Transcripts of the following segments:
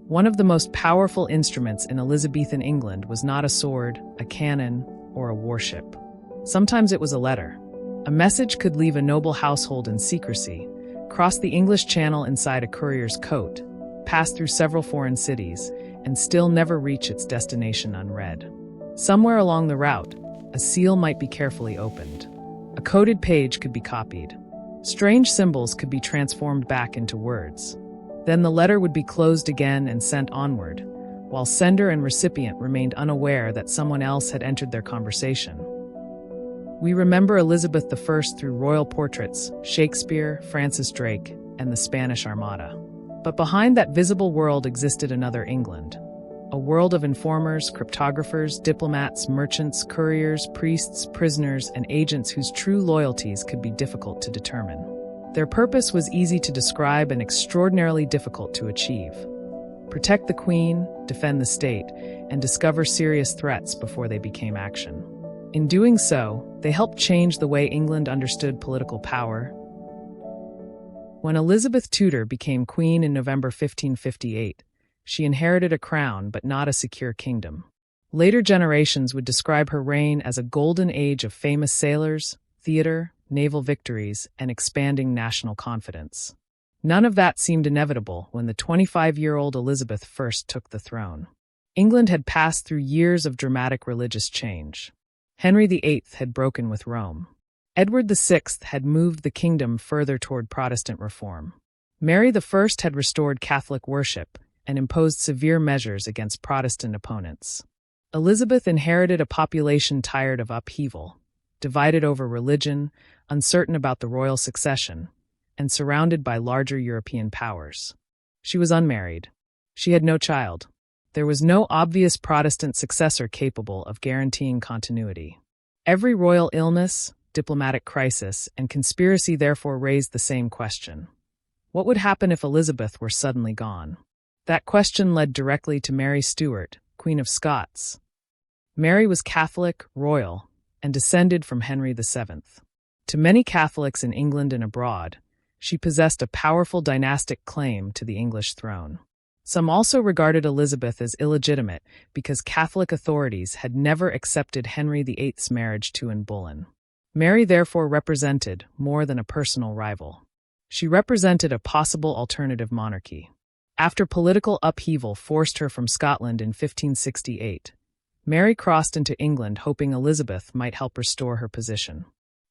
One of the most powerful instruments in Elizabethan England was not a sword, a cannon, or a warship. Sometimes it was a letter. A message could leave a noble household in secrecy, cross the English Channel inside a courier's coat, pass through several foreign cities, and still never reach its destination unread. Somewhere along the route, a seal might be carefully opened. A coded page could be copied. Strange symbols could be transformed back into words. Then the letter would be closed again and sent onward, while sender and recipient remained unaware that someone else had entered their conversation. We remember Elizabeth I through royal portraits, Shakespeare, Francis Drake, and the Spanish Armada. But behind that visible world existed another England. A world of informers, cryptographers, diplomats, merchants, couriers, priests, prisoners, and agents whose true loyalties could be difficult to determine. Their purpose was easy to describe and extraordinarily difficult to achieve. Protect the Queen, defend the state, and discover serious threats before they became action. In doing so, they helped change the way England understood political power. When Elizabeth Tudor became queen in November 1558, she inherited a crown but not a secure kingdom. Later generations would describe her reign as a golden age of famous sailors, theater, naval victories, and expanding national confidence. None of that seemed inevitable when the 25-year-old Elizabeth first took the throne. England had passed through years of dramatic religious change. Henry VIII had broken with Rome. Edward VI had moved the kingdom further toward Protestant reform. Mary I had restored Catholic worship and imposed severe measures against Protestant opponents. Elizabeth inherited a population tired of upheaval, divided over religion, uncertain about the royal succession, and surrounded by larger European powers. She was unmarried. She had no child. There was no obvious Protestant successor capable of guaranteeing continuity. Every royal illness, diplomatic crisis, and conspiracy therefore raised the same question. What would happen if Elizabeth were suddenly gone? That question led directly to Mary Stuart, Queen of Scots. Mary was Catholic, royal, and descended from Henry VII. To many Catholics in England and abroad, she possessed a powerful dynastic claim to the English throne. Some also regarded Elizabeth as illegitimate because Catholic authorities had never accepted Henry VIII's marriage to Anne Boleyn. Mary therefore represented more than a personal rival. She represented a possible alternative monarchy. After political upheaval forced her from Scotland in 1568, Mary crossed into England hoping Elizabeth might help restore her position.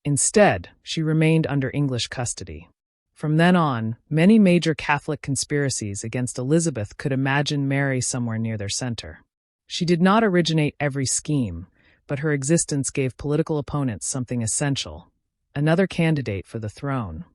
Instead, she remained under English custody. From then on, many major Catholic conspiracies against Elizabeth could imagine Mary somewhere near their center. She did not originate every scheme, but her existence gave political opponents something essential: another candidate for the throne.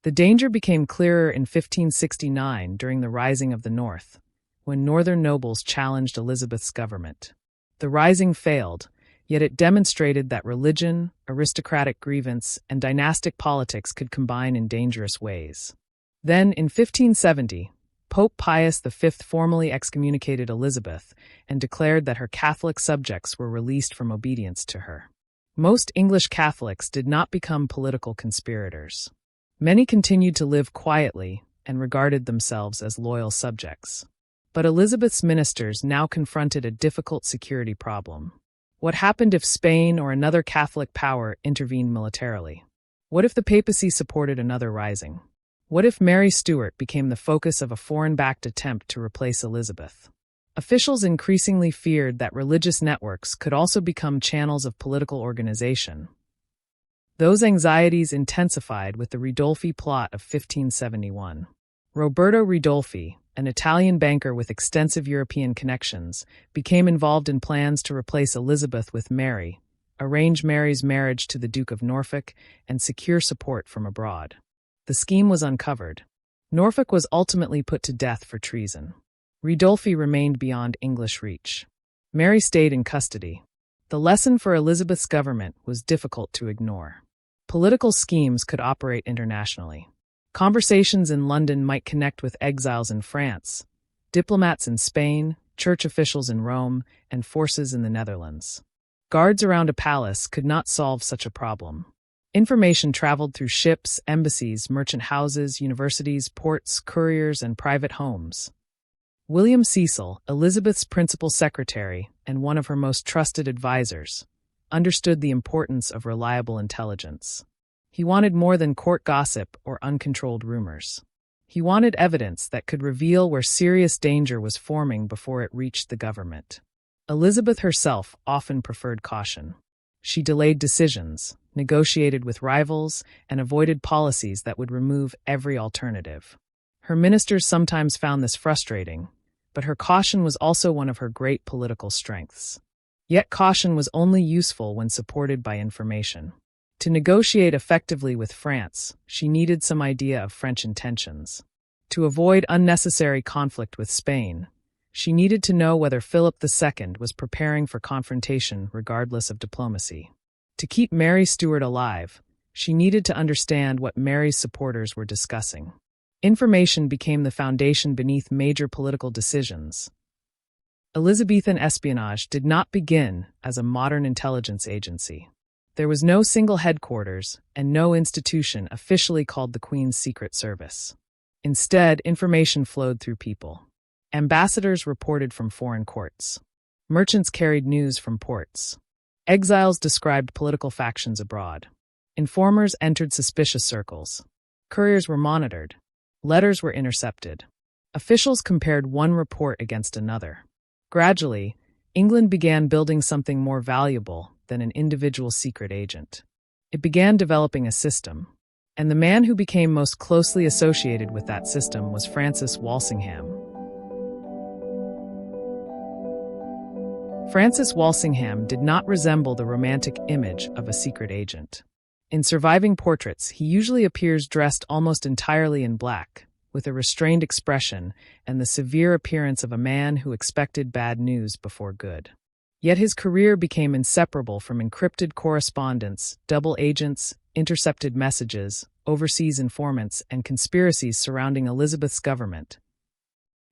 The danger became clearer in 1569 during the Rising of the North, when northern nobles challenged Elizabeth's government. The rising failed, yet it demonstrated that religion, aristocratic grievance, and dynastic politics could combine in dangerous ways. Then, in 1570, Pope Pius V formally excommunicated Elizabeth and declared that her Catholic subjects were released from obedience to her. Most English Catholics did not become political conspirators. Many continued to live quietly and regarded themselves as loyal subjects. But Elizabeth's ministers now confronted a difficult security problem. What happened if Spain or another Catholic power intervened militarily? What if the papacy supported another rising? What if Mary Stuart became the focus of a foreign-backed attempt to replace Elizabeth? Officials increasingly feared that religious networks could also become channels of political organization. Those anxieties intensified with the Ridolfi plot of 1571. Roberto Ridolfi, an Italian banker with extensive European connections, became involved in plans to replace Elizabeth with Mary, arrange Mary's marriage to the Duke of Norfolk, and secure support from abroad. The scheme was uncovered. Norfolk was ultimately put to death for treason. Ridolfi remained beyond English reach. Mary stayed in custody. The lesson for Elizabeth's government was difficult to ignore. Political schemes could operate internationally. Conversations in London might connect with exiles in France, diplomats in Spain, church officials in Rome, and forces in the Netherlands. Guards around a palace could not solve such a problem. Information traveled through ships, embassies, merchant houses, universities, ports, couriers, and private homes. William Cecil, Elizabeth's principal secretary and one of her most trusted advisors, understood the importance of reliable intelligence. He wanted more than court gossip or uncontrolled rumors. He wanted evidence that could reveal where serious danger was forming before it reached the government. Elizabeth herself often preferred caution. She delayed decisions, negotiated with rivals, and avoided policies that would remove every alternative. Her ministers sometimes found this frustrating, but her caution was also one of her great political strengths. Yet caution was only useful when supported by information. To negotiate effectively with France, she needed some idea of French intentions. To avoid unnecessary conflict with Spain, she needed to know whether Philip II was preparing for confrontation regardless of diplomacy. To keep Mary Stuart alive, she needed to understand what Mary's supporters were discussing. Information became the foundation beneath major political decisions. Elizabethan espionage did not begin as a modern intelligence agency. There was no single headquarters and no institution officially called the Queen's Secret Service. Instead, information flowed through people. Ambassadors reported from foreign courts. Merchants carried news from ports. Exiles described political factions abroad. Informers entered suspicious circles. Couriers were monitored. Letters were intercepted. Officials compared one report against another. Gradually, England began building something more valuable than an individual secret agent. It began developing a system, and the man who became most closely associated with that system was Francis Walsingham. Francis Walsingham did not resemble the romantic image of a secret agent. In surviving portraits, he usually appears dressed almost entirely in black, with a restrained expression and the severe appearance of a man who expected bad news before good. Yet his career became inseparable from encrypted correspondence, double agents, intercepted messages, overseas informants, and conspiracies surrounding Elizabeth's government.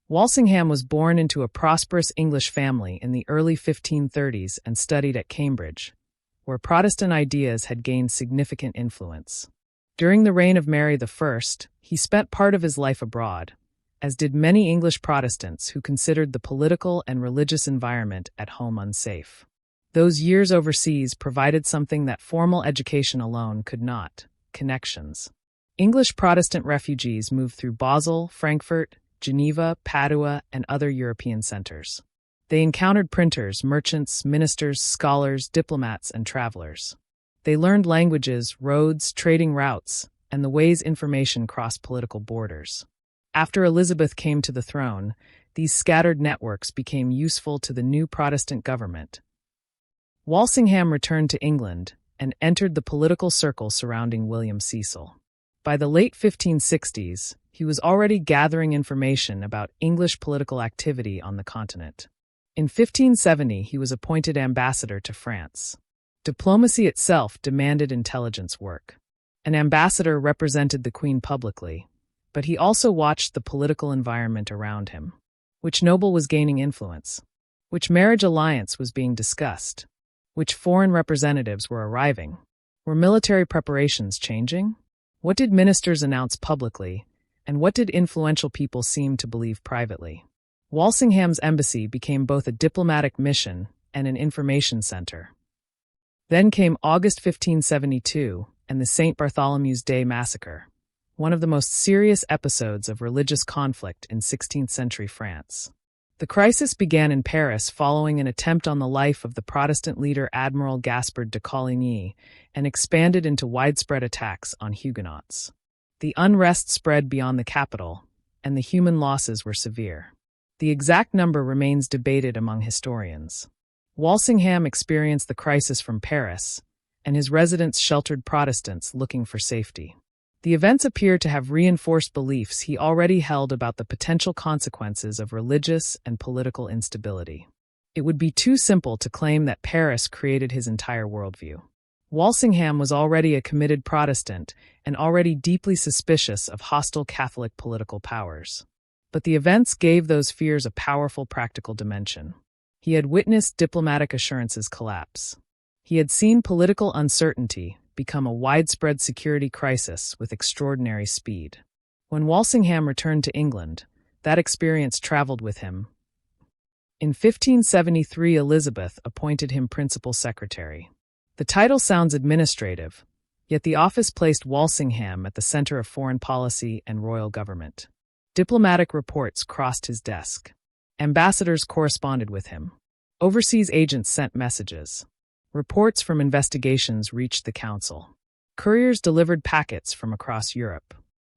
Walsingham was born into a prosperous English family in the early 1530s and studied at Cambridge, where Protestant ideas had gained significant influence. During the reign of Mary I, he spent part of his life abroad, as did many English Protestants who considered the political and religious environment at home unsafe. Those years overseas provided something that formal education alone could not: connections. English Protestant refugees moved through Basel, Frankfurt, Geneva, Padua, and other European centers. They encountered printers, merchants, ministers, scholars, diplomats, and travelers. They learned languages, roads, trading routes, and the ways information crossed political borders. After Elizabeth came to the throne, these scattered networks became useful to the new Protestant government. Walsingham returned to England and entered the political circle surrounding William Cecil. By the late 1560s, he was already gathering information about English political activity on the continent. In 1570, he was appointed ambassador to France. Diplomacy itself demanded intelligence work. An ambassador represented the Queen publicly, but he also watched the political environment around him. Which noble was gaining influence? Which marriage alliance was being discussed? Which foreign representatives were arriving? Were military preparations changing? What did ministers announce publicly, and what did influential people seem to believe privately? Walsingham's embassy became both a diplomatic mission and an information center. Then came August 1572 and the St. Bartholomew's Day massacre, one of the most serious episodes of religious conflict in 16th century France. The crisis began in Paris following an attempt on the life of the Protestant leader Admiral Gaspard de Coligny and expanded into widespread attacks on Huguenots. The unrest spread beyond the capital, and the human losses were severe. The exact number remains debated among historians. Walsingham experienced the crisis from Paris, and his residents sheltered Protestants looking for safety. The events appear to have reinforced beliefs he already held about the potential consequences of religious and political instability. It would be too simple to claim that Paris created his entire worldview. Walsingham was already a committed Protestant and already deeply suspicious of hostile Catholic political powers. But the events gave those fears a powerful practical dimension. He had witnessed diplomatic assurances collapse. He had seen political uncertainty become a widespread security crisis with extraordinary speed. When Walsingham returned to England, That experience traveled with him. In 1573, Elizabeth appointed him principal secretary. The title sounds administrative, yet the office placed Walsingham at the center of foreign policy and royal government. Diplomatic reports crossed his desk. Ambassadors corresponded with him. Overseas agents sent messages. Reports from investigations reached the council. Couriers delivered packets from across Europe.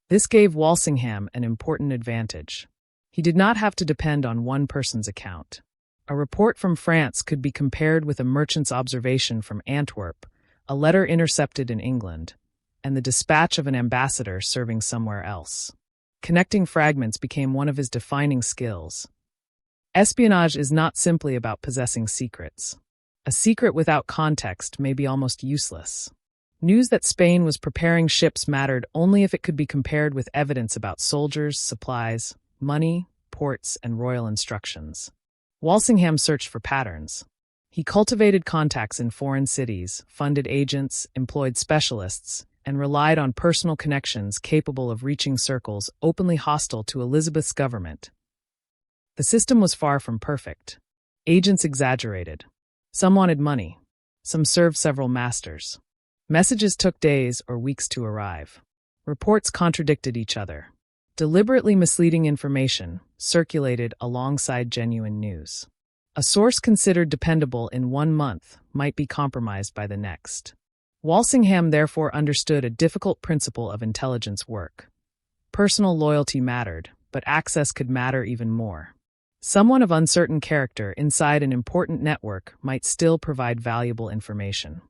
This gave Walsingham an important advantage. He did not have to depend on one person's account. A report from France could be compared with a merchant's observation from Antwerp, a letter intercepted in England, and the dispatch of an ambassador serving somewhere else. Connecting fragments became one of his defining skills. Espionage is not simply about possessing secrets. A secret without context may be almost useless. News that Spain was preparing ships mattered only if it could be compared with evidence about soldiers, supplies, money, ports, and royal instructions. Walsingham searched for patterns. He cultivated contacts in foreign cities, funded agents, employed specialists, and relied on personal connections capable of reaching circles openly hostile to Elizabeth's government. The system was far from perfect. Agents exaggerated. Some wanted money. Some served several masters. Messages took days or weeks to arrive. Reports contradicted each other. Deliberately misleading information circulated alongside genuine news. A source considered dependable in 1 month might be compromised by the next. Walsingham therefore understood a difficult principle of intelligence work. Personal loyalty mattered, but access could matter even more. Someone of uncertain character inside an important network might still provide valuable information.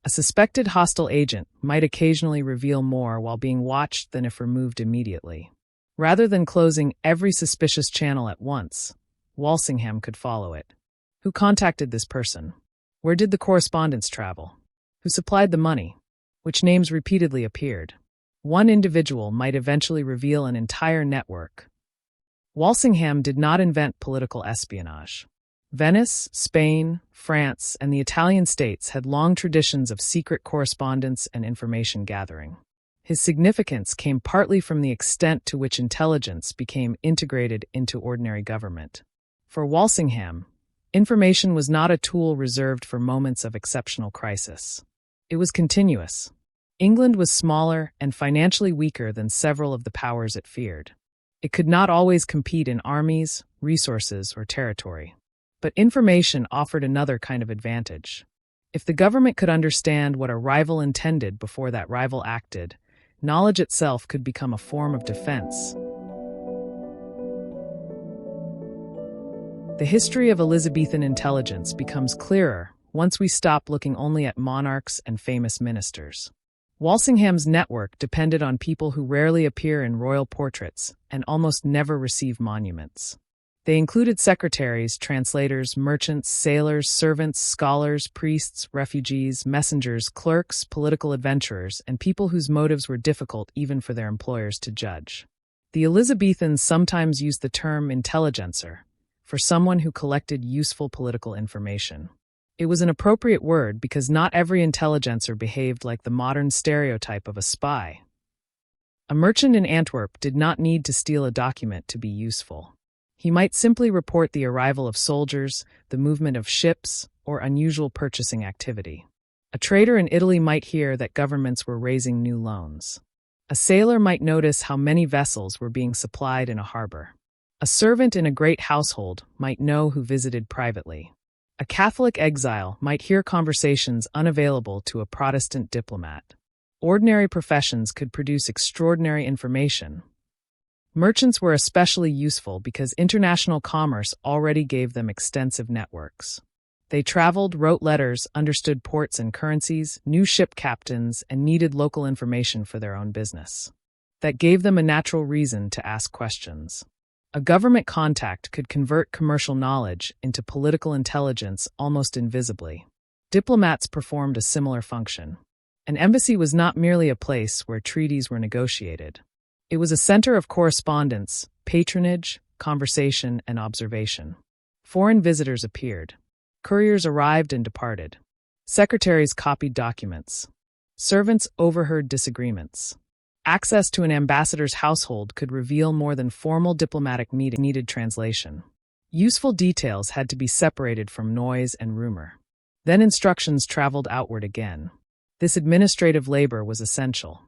A suspected hostile agent might occasionally reveal more while being watched than if removed immediately. Rather than closing every suspicious channel at once, Walsingham could follow it. Who contacted this person? Where did the correspondence travel? Who supplied the money? Which names repeatedly appeared? One individual might eventually reveal an entire network. Walsingham did not invent political espionage. Venice, Spain, France, and the Italian states had long traditions of secret correspondence and information gathering. His significance came partly from the extent to which intelligence became integrated into ordinary government. For Walsingham, information was not a tool reserved for moments of exceptional crisis. It was continuous. England was smaller and financially weaker than several of the powers it feared. It could not always compete in armies, resources, or territory. But information offered another kind of advantage. If the government could understand what a rival intended before that rival acted, knowledge itself could become a form of defense. The history of Elizabethan intelligence becomes clearer once we stop looking only at monarchs and famous ministers. Walsingham's network depended on people who rarely appear in royal portraits and almost never receive monuments. They included secretaries, translators, merchants, sailors, servants, scholars, priests, refugees, messengers, clerks, political adventurers, and people whose motives were difficult even for their employers to judge. The Elizabethans sometimes used the term intelligencer for someone who collected useful political information. It was an appropriate word because not every intelligencer behaved like the modern stereotype of a spy. A merchant in Antwerp did not need to steal a document to be useful. He might simply report the arrival of soldiers, the movement of ships, or unusual purchasing activity. A trader in Italy might hear that governments were raising new loans. A sailor might notice how many vessels were being supplied in a harbor. A servant in a great household might know who visited privately. A Catholic exile might hear conversations unavailable to a Protestant diplomat. Ordinary professions could produce extraordinary information. Merchants were especially useful because international commerce already gave them extensive networks. They traveled, wrote letters, understood ports and currencies, knew ship captains, and needed local information for their own business. That gave them a natural reason to ask questions. A government contact could convert commercial knowledge into political intelligence almost invisibly. Diplomats performed a similar function. An embassy was not merely a place where treaties were negotiated. It was a center of correspondence, patronage, conversation, and observation. Foreign visitors appeared. Couriers arrived and departed. Secretaries copied documents. Servants overheard disagreements. Access to an ambassador's household could reveal more than formal diplomatic meeting needed translation. Useful details had to be separated from noise and rumor. Then instructions traveled outward again. This administrative labor was essential.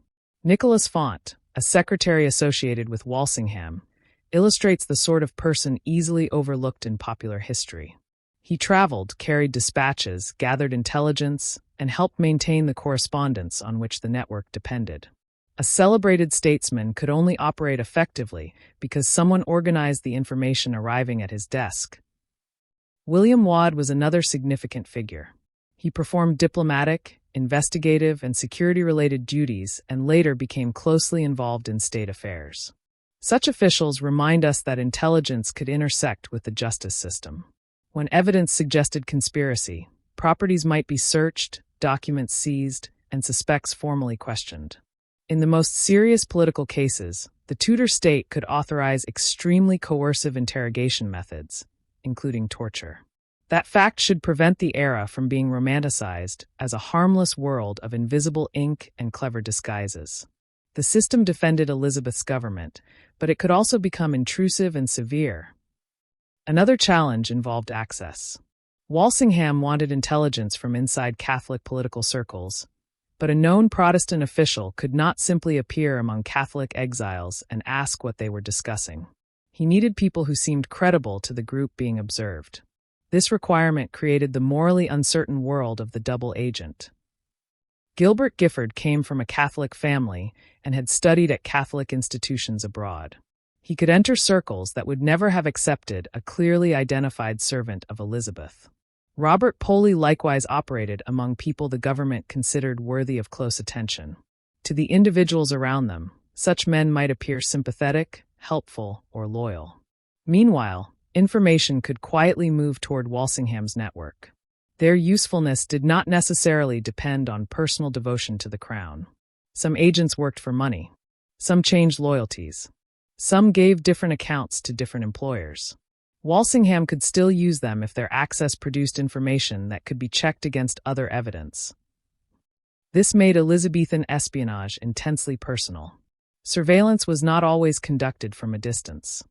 Nicholas Font, a secretary associated with Walsingham, illustrates the sort of person easily overlooked in popular history. He traveled, carried dispatches, gathered intelligence, and helped maintain the correspondence on which the network depended. A celebrated statesman could only operate effectively because someone organized the information arriving at his desk. William Waud was another significant figure. He performed diplomatic, investigative, and security-related duties and later became closely involved in state affairs. Such officials remind us that intelligence could intersect with the justice system. When evidence suggested conspiracy, properties might be searched, documents seized, and suspects formally questioned. In the most serious political cases, the Tudor state could authorize extremely coercive interrogation methods, including torture. That fact should prevent the era from being romanticized as a harmless world of invisible ink and clever disguises. The system defended Elizabeth's government, but it could also become intrusive and severe. Another challenge involved access. Walsingham wanted intelligence from inside Catholic political circles, but a known Protestant official could not simply appear among Catholic exiles and ask what they were discussing. He needed people who seemed credible to the group being observed. This requirement created the morally uncertain world of the double agent. Gilbert Gifford came from a Catholic family and had studied at Catholic institutions abroad. He could enter circles that would never have accepted a clearly identified servant of Elizabeth. Robert Poley likewise operated among people the government considered worthy of close attention. To the individuals around them, such men might appear sympathetic, helpful, or loyal. Meanwhile, information could quietly move toward Walsingham's network. Their usefulness did not necessarily depend on personal devotion to the crown. Some agents worked for money. Some changed loyalties. Some gave different accounts to different employers. Walsingham could still use them if their access produced information that could be checked against other evidence. This made Elizabethan espionage intensely personal. Surveillance was not always conducted from a distance.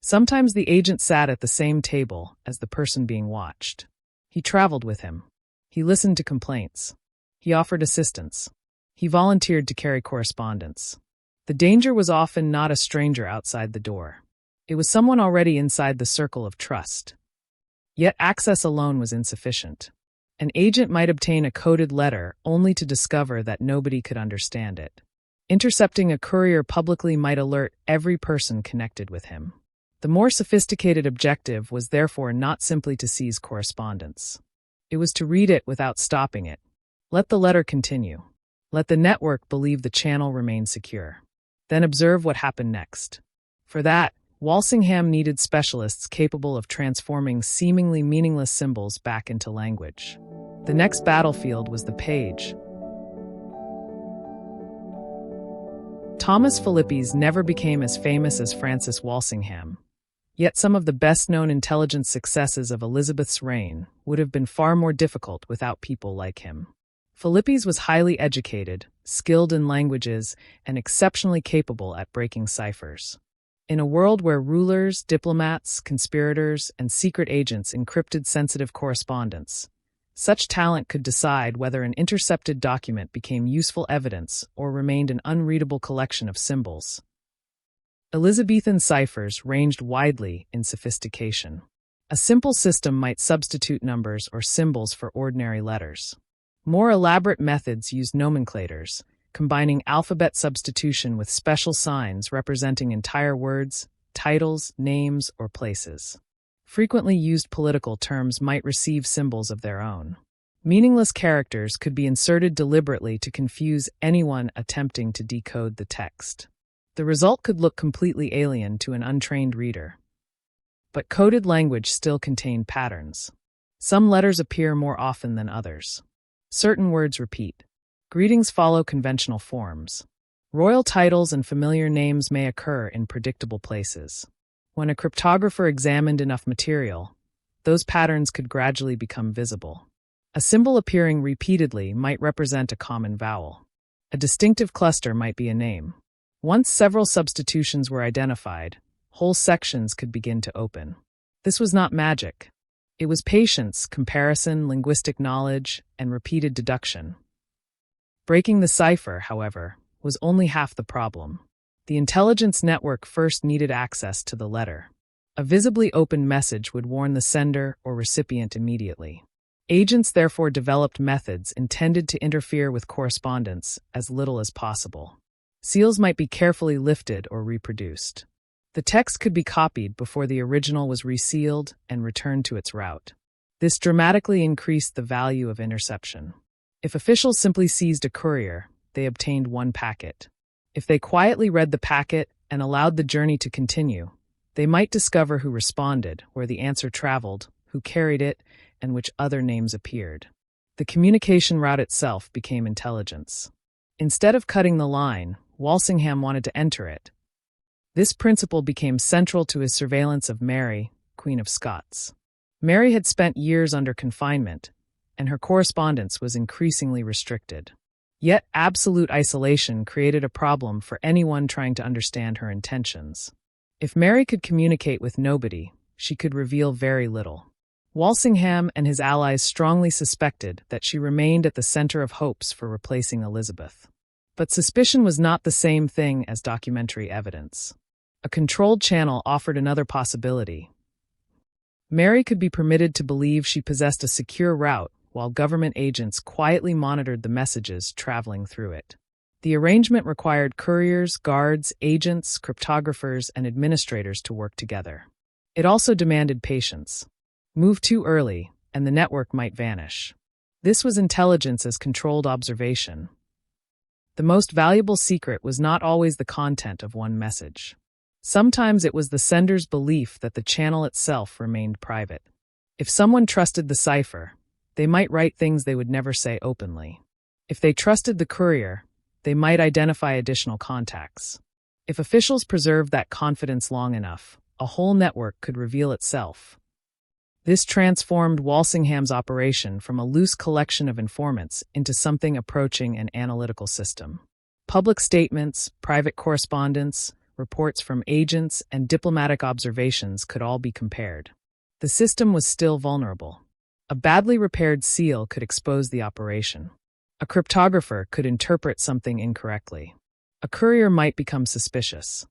Sometimes the agent sat at the same table as the person being watched. He traveled with him. He listened to complaints. He offered assistance. He volunteered to carry correspondence. The danger was often not a stranger outside the door. It was someone already inside the circle of trust. Yet access alone was insufficient. An agent might obtain a coded letter only to discover that nobody could understand it. Intercepting a courier publicly might alert every person connected with him. The more sophisticated objective was therefore not simply to seize correspondence. It was to read it without stopping it. Let the letter continue. Let the network believe the channel remained secure. Then observe what happened next. For that, Walsingham needed specialists capable of transforming seemingly meaningless symbols back into language. The next battlefield was the page. Thomas Philippes never became as famous as Francis Walsingham. Yet some of the best-known intelligence successes of Elizabeth's reign would have been far more difficult without people like him. Philippes was highly educated, skilled in languages, and exceptionally capable at breaking ciphers. In a world where rulers, diplomats, conspirators, and secret agents encrypted sensitive correspondence, such talent could decide whether an intercepted document became useful evidence or remained an unreadable collection of symbols. Elizabethan ciphers ranged widely in sophistication. A simple system might substitute numbers or symbols for ordinary letters. More elaborate methods used nomenclators, combining alphabet substitution with special signs representing entire words, titles, names, or places. Frequently used political terms might receive symbols of their own. Meaningless characters could be inserted deliberately to confuse anyone attempting to decode the text. The result could look completely alien to an untrained reader. But coded language still contained patterns. Some letters appear more often than others. Certain words repeat. Greetings follow conventional forms. Royal titles and familiar names may occur in predictable places. When a cryptographer examined enough material, those patterns could gradually become visible. A symbol appearing repeatedly might represent a common vowel. A distinctive cluster might be a name. Once several substitutions were identified, whole sections could begin to open. This was not magic. It was patience, comparison, linguistic knowledge, and repeated deduction. Breaking the cipher, however, was only half the problem. The intelligence network first needed access to the letter. A visibly opened message would warn the sender or recipient immediately. Agents therefore developed methods intended to interfere with correspondence as little as possible. Seals might be carefully lifted or reproduced. The text could be copied before the original was resealed and returned to its route. This dramatically increased the value of interception. If officials simply seized a courier, they obtained one packet. If they quietly read the packet and allowed the journey to continue, they might discover who responded, where the answer traveled, who carried it, and which other names appeared. The communication route itself became intelligence. Instead of cutting the line, Walsingham wanted to enter it. This principle became central to his surveillance of Mary, Queen of Scots. Mary had spent years under confinement, and her correspondence was increasingly restricted. Yet absolute isolation created a problem for anyone trying to understand her intentions. If Mary could communicate with nobody, she could reveal very little. Walsingham and his allies strongly suspected that she remained at the center of hopes for replacing Elizabeth. But suspicion was not the same thing as documentary evidence. A controlled channel offered another possibility. Mary could be permitted to believe she possessed a secure route while government agents quietly monitored the messages traveling through it. The arrangement required couriers, guards, agents, cryptographers, and administrators to work together. It also demanded patience. Move too early, and the network might vanish. This was intelligence as controlled observation. The most valuable secret was not always the content of one message. Sometimes it was the sender's belief that the channel itself remained private. If someone trusted the cipher, they might write things they would never say openly. If they trusted the courier, they might identify additional contacts. If officials preserved that confidence long enough, a whole network could reveal itself. This transformed Walsingham's operation from a loose collection of informants into something approaching an analytical system. Public statements, private correspondence, reports from agents, and diplomatic observations could all be compared. The system was still vulnerable. A badly repaired seal could expose the operation. A cryptographer could interpret something incorrectly. A courier might become suspicious.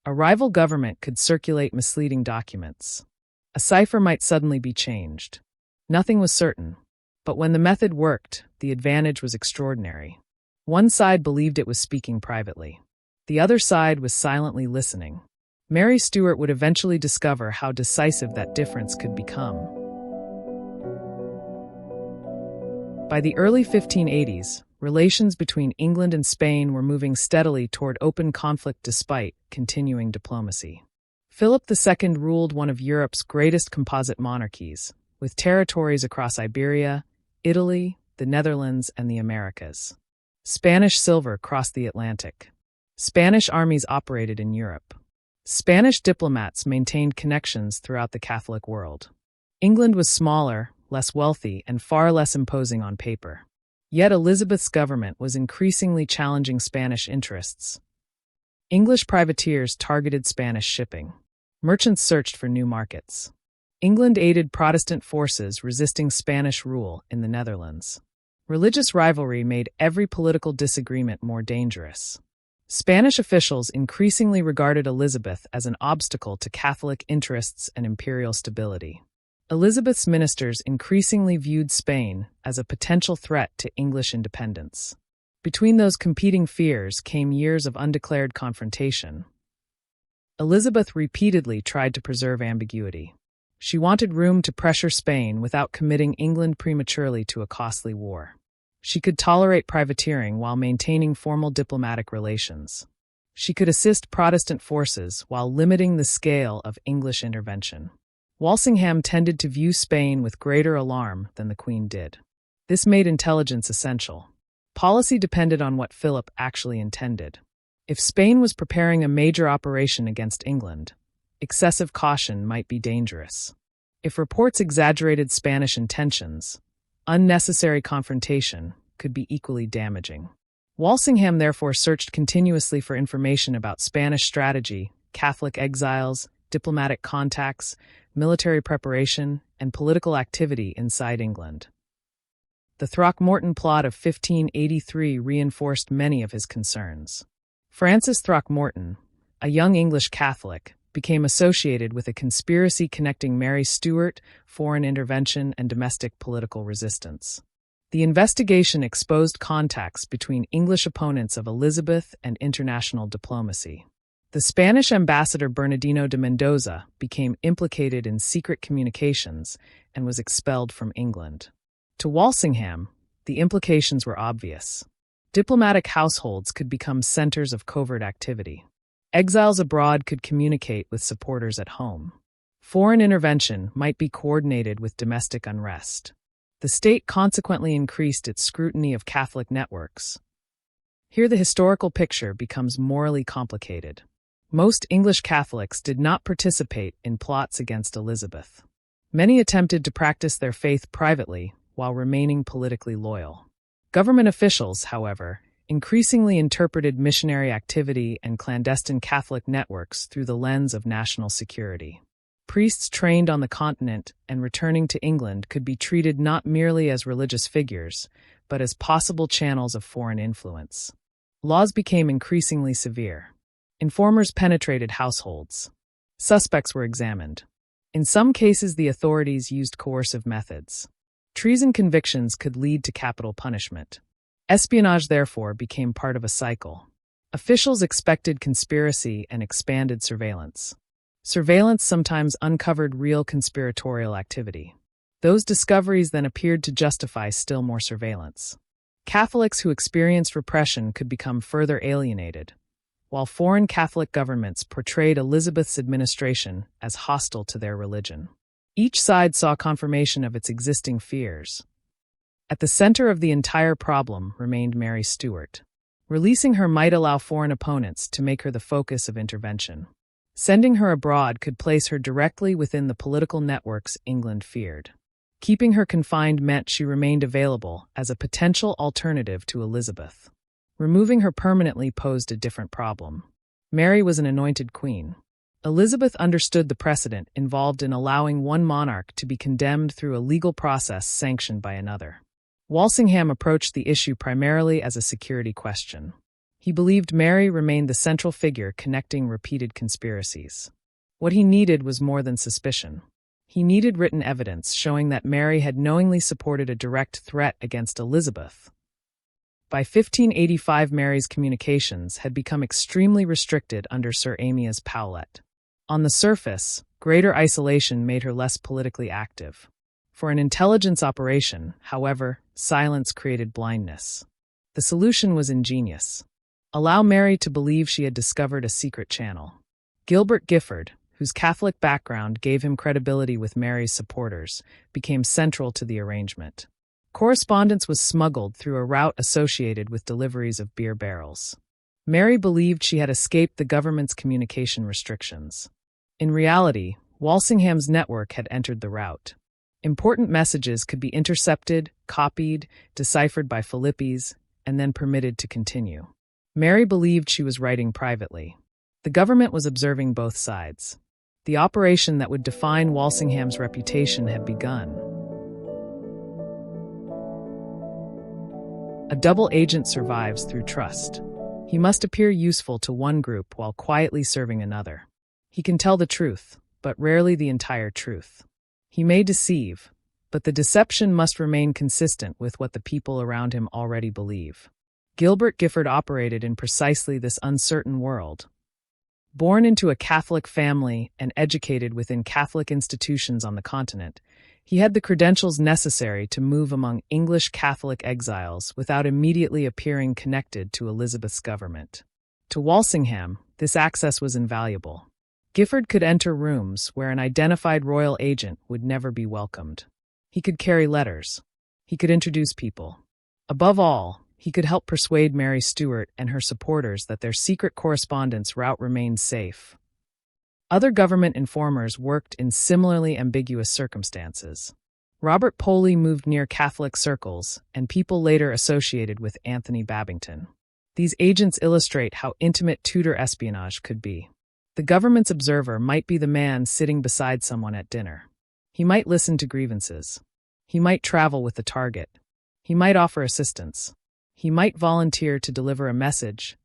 A rival government could circulate misleading documents. A cipher might suddenly be changed. Nothing was certain, but when the method worked, the advantage was extraordinary. One side believed it was speaking privately. The other side was silently listening. Mary Stuart would eventually discover how decisive that difference could become. By the early 1580s, relations between England and Spain were moving steadily toward open conflict despite continuing diplomacy. Philip II ruled one of Europe's greatest composite monarchies, with territories across Iberia, Italy, the Netherlands, and the Americas. Spanish silver crossed the Atlantic. Spanish armies operated in Europe. Spanish diplomats maintained connections throughout the Catholic world. England was smaller, less wealthy, and far less imposing on paper. Yet Elizabeth's government was increasingly challenging Spanish interests. English privateers targeted Spanish shipping. Merchants searched for new markets. England aided Protestant forces resisting Spanish rule in the Netherlands. Religious rivalry made every political disagreement more dangerous. Spanish officials increasingly regarded Elizabeth as an obstacle to Catholic interests and imperial stability. Elizabeth's ministers increasingly viewed Spain as a potential threat to English independence. Between those competing fears came years of undeclared confrontation. Elizabeth repeatedly tried to preserve ambiguity. She wanted room to pressure Spain without committing England prematurely to a costly war. She could tolerate privateering while maintaining formal diplomatic relations. She could assist Protestant forces while limiting the scale of English intervention. Walsingham tended to view Spain with greater alarm than the Queen did. This made intelligence essential. Policy depended on what Philip actually intended. If Spain was preparing a major operation against England, excessive caution might be dangerous. If reports exaggerated Spanish intentions, unnecessary confrontation could be equally damaging. Walsingham therefore searched continuously for information about Spanish strategy, Catholic exiles, diplomatic contacts, military preparation, and political activity inside England. The Throckmorton plot of 1583 reinforced many of his concerns. Francis Throckmorton, a young English Catholic, became associated with a conspiracy connecting Mary Stuart, foreign intervention, and domestic political resistance. The investigation exposed contacts between English opponents of Elizabeth and international diplomacy. The Spanish ambassador Bernardino de Mendoza became implicated in secret communications and was expelled from England. To Walsingham, the implications were obvious. Diplomatic households could become centers of covert activity. Exiles abroad could communicate with supporters at home. Foreign intervention might be coordinated with domestic unrest. The state consequently increased its scrutiny of Catholic networks. Here the historical picture becomes morally complicated. Most English Catholics did not participate in plots against Elizabeth. Many attempted to practice their faith privately while remaining politically loyal. Government officials, however, increasingly interpreted missionary activity and clandestine Catholic networks through the lens of national security. Priests trained on the continent and returning to England could be treated not merely as religious figures, but as possible channels of foreign influence. Laws became increasingly severe. Informers penetrated households. Suspects were examined. In some cases, the authorities used coercive methods. Treason convictions could lead to capital punishment. Espionage, therefore, became part of a cycle. Officials expected conspiracy and expanded surveillance. Surveillance sometimes uncovered real conspiratorial activity. Those discoveries then appeared to justify still more surveillance. Catholics who experienced repression could become further alienated, while foreign Catholic governments portrayed Elizabeth's administration as hostile to their religion. Each side saw confirmation of its existing fears. At the center of the entire problem remained Mary Stuart. Releasing her might allow foreign opponents to make her the focus of intervention. Sending her abroad could place her directly within the political networks England feared. Keeping her confined meant she remained available as a potential alternative to Elizabeth. Removing her permanently posed a different problem. Mary was an anointed queen. Elizabeth understood the precedent involved in allowing one monarch to be condemned through a legal process sanctioned by another. Walsingham approached the issue primarily as a security question. He believed Mary remained the central figure connecting repeated conspiracies. What he needed was more than suspicion. He needed written evidence showing that Mary had knowingly supported a direct threat against Elizabeth. By 1585, Mary's communications had become extremely restricted under Sir Amias Powlett. On the surface, greater isolation made her less politically active. For an intelligence operation, however, silence created blindness. The solution was ingenious. Allow Mary to believe she had discovered a secret channel. Gilbert Giffard, whose Catholic background gave him credibility with Mary's supporters, became central to the arrangement. Correspondence was smuggled through a route associated with deliveries of beer barrels. Mary believed she had escaped the government's communication restrictions. In reality, Walsingham's network had entered the route. Important messages could be intercepted, copied, deciphered by Philippes, and then permitted to continue. Mary believed she was writing privately. The government was observing both sides. The operation that would define Walsingham's reputation had begun. A double agent survives through trust. He must appear useful to one group while quietly serving another. He can tell the truth, but rarely the entire truth. He may deceive, but the deception must remain consistent with what the people around him already believe. Gilbert Giffard operated in precisely this uncertain world. Born into a Catholic family and educated within Catholic institutions on the continent, he had the credentials necessary to move among English Catholic exiles without immediately appearing connected to Elizabeth's government. To Walsingham, this access was invaluable. Giffard could enter rooms where an identified royal agent would never be welcomed. He could carry letters. He could introduce people. Above all, he could help persuade Mary Stuart and her supporters that their secret correspondence route remained safe. Other government informers worked in similarly ambiguous circumstances. Robert Poley moved near Catholic circles, and people later associated with Anthony Babington. These agents illustrate how intimate Tudor espionage could be. The government's observer might be the man sitting beside someone at dinner. He might listen to grievances. He might travel with the target. He might offer assistance. He might volunteer to deliver a message.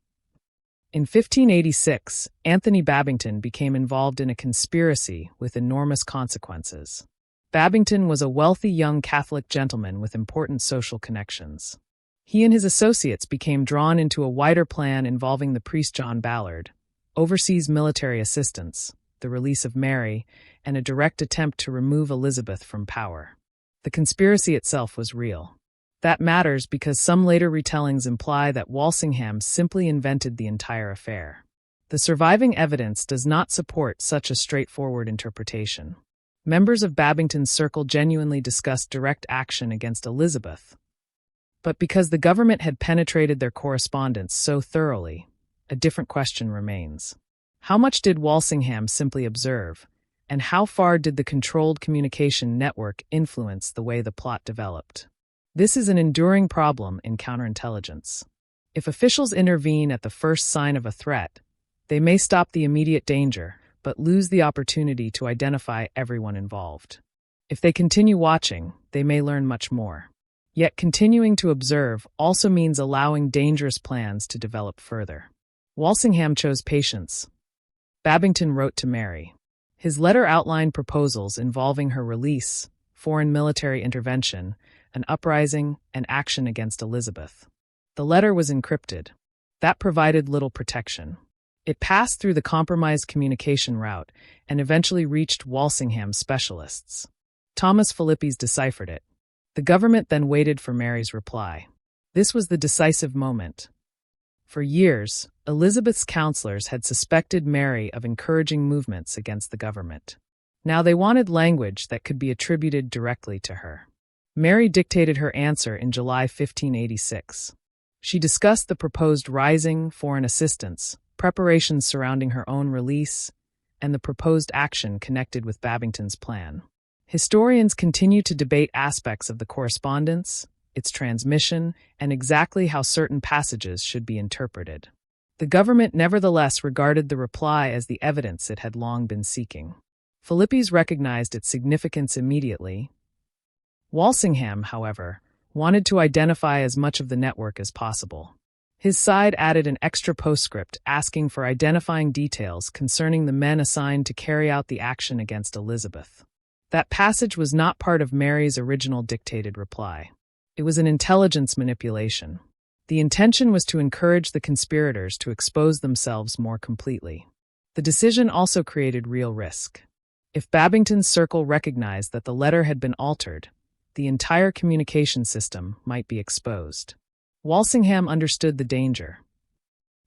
In 1586, Anthony Babington became involved in a conspiracy with enormous consequences. Babington was a wealthy young Catholic gentleman with important social connections. He and his associates became drawn into a wider plan involving the priest John Ballard, overseas military assistance, the release of Mary, and a direct attempt to remove Elizabeth from power. The conspiracy itself was real. That matters because some later retellings imply that Walsingham simply invented the entire affair. The surviving evidence does not support such a straightforward interpretation. Members of Babington's circle genuinely discussed direct action against Elizabeth. But because the government had penetrated their correspondence so thoroughly, a different question remains. How much did Walsingham simply observe, and how far did the controlled communication network influence the way the plot developed? This is an enduring problem in counterintelligence. If officials intervene at the first sign of a threat, they may stop the immediate danger, but lose the opportunity to identify everyone involved. If they continue watching, they may learn much more. Yet continuing to observe also means allowing dangerous plans to develop further. Walsingham chose patience. Babington wrote to Mary. His letter outlined proposals involving her release, foreign military intervention, an uprising, and action against Elizabeth. The letter was encrypted. That provided little protection. It passed through the compromised communication route and eventually reached Walsingham's specialists. Thomas Philippes deciphered it. The government then waited for Mary's reply. This was the decisive moment. For years, Elizabeth's counselors had suspected Mary of encouraging movements against the government. Now they wanted language that could be attributed directly to her. Mary dictated her answer in July 1586. She discussed the proposed rising, foreign assistance, preparations surrounding her own release, and the proposed action connected with Babington's plan. Historians continue to debate aspects of the correspondence, its transmission, and exactly how certain passages should be interpreted. The government nevertheless regarded the reply as the evidence it had long been seeking. Philippes recognized its significance immediately. Walsingham, however, wanted to identify as much of the network as possible. His side added an extra postscript asking for identifying details concerning the men assigned to carry out the action against Elizabeth. That passage was not part of Mary's original dictated reply. It was an intelligence manipulation. The intention was to encourage the conspirators to expose themselves more completely. The decision also created real risk. If Babington's circle recognized that the letter had been altered, the entire communication system might be exposed. Walsingham understood the danger.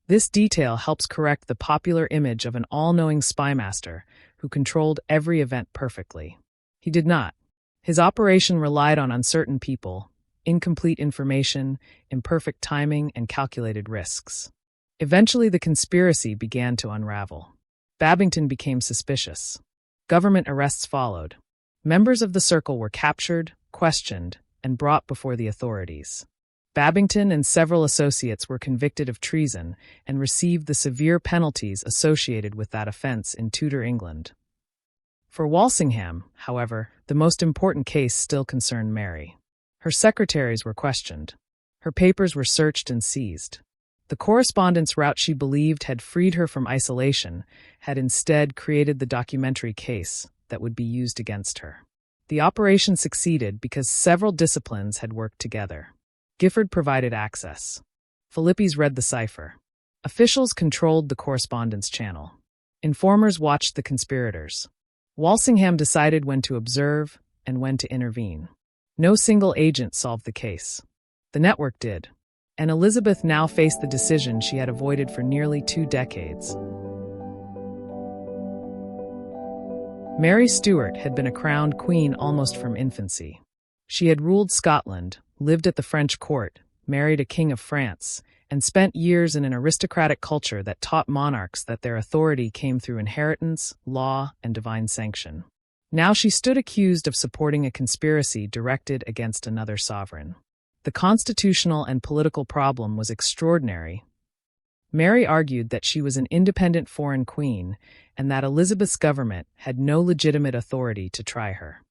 This detail helps correct the popular image of an all-knowing spymaster who controlled every event perfectly. He did not. His operation relied on uncertain people, incomplete information, imperfect timing, and calculated risks. Eventually, the conspiracy began to unravel. Babington became suspicious. Government arrests followed. Members of the circle were captured, questioned, and brought before the authorities. Babington and several associates were convicted of treason and received the severe penalties associated with that offense in Tudor England. For Walsingham, however, the most important case still concerned Mary. Her secretaries were questioned. Her papers were searched and seized. The correspondence route she believed had freed her from isolation had instead created the documentary case that would be used against her. The operation succeeded because several disciplines had worked together. Gifford provided access. Philippes read the cipher. Officials controlled the correspondence channel. Informers watched the conspirators. Walsingham decided when to observe and when to intervene. No single agent solved the case. The network did. And Elizabeth now faced the decision she had avoided for nearly 2 decades. Mary Stuart had been a crowned queen almost from infancy. She had ruled Scotland, lived at the French court, married a king of France, and spent years in an aristocratic culture that taught monarchs that their authority came through inheritance, law, and divine sanction. Now she stood accused of supporting a conspiracy directed against another sovereign. The constitutional and political problem was extraordinary, Mary argued that she was an independent foreign queen and that Elizabeth's government had no legitimate authority to try her.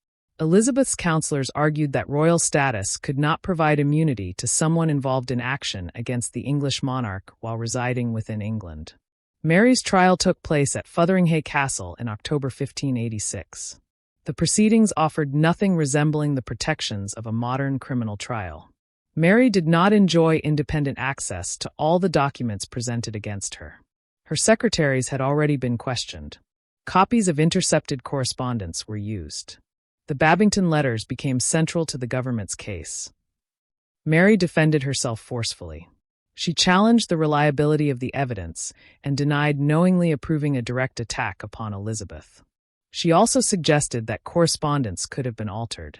Elizabeth's counselors argued that royal status could not provide immunity to someone involved in action against the English monarch while residing within England. Mary's trial took place at Fotheringhay Castle in October 1586. The proceedings offered nothing resembling the protections of a modern criminal trial. Mary did not enjoy independent access to all the documents presented against her. Her secretaries had already been questioned. Copies of intercepted correspondence were used. The Babington letters became central to the government's case. Mary defended herself forcefully. She challenged the reliability of the evidence and denied knowingly approving a direct attack upon Elizabeth. She also suggested that correspondence could have been altered.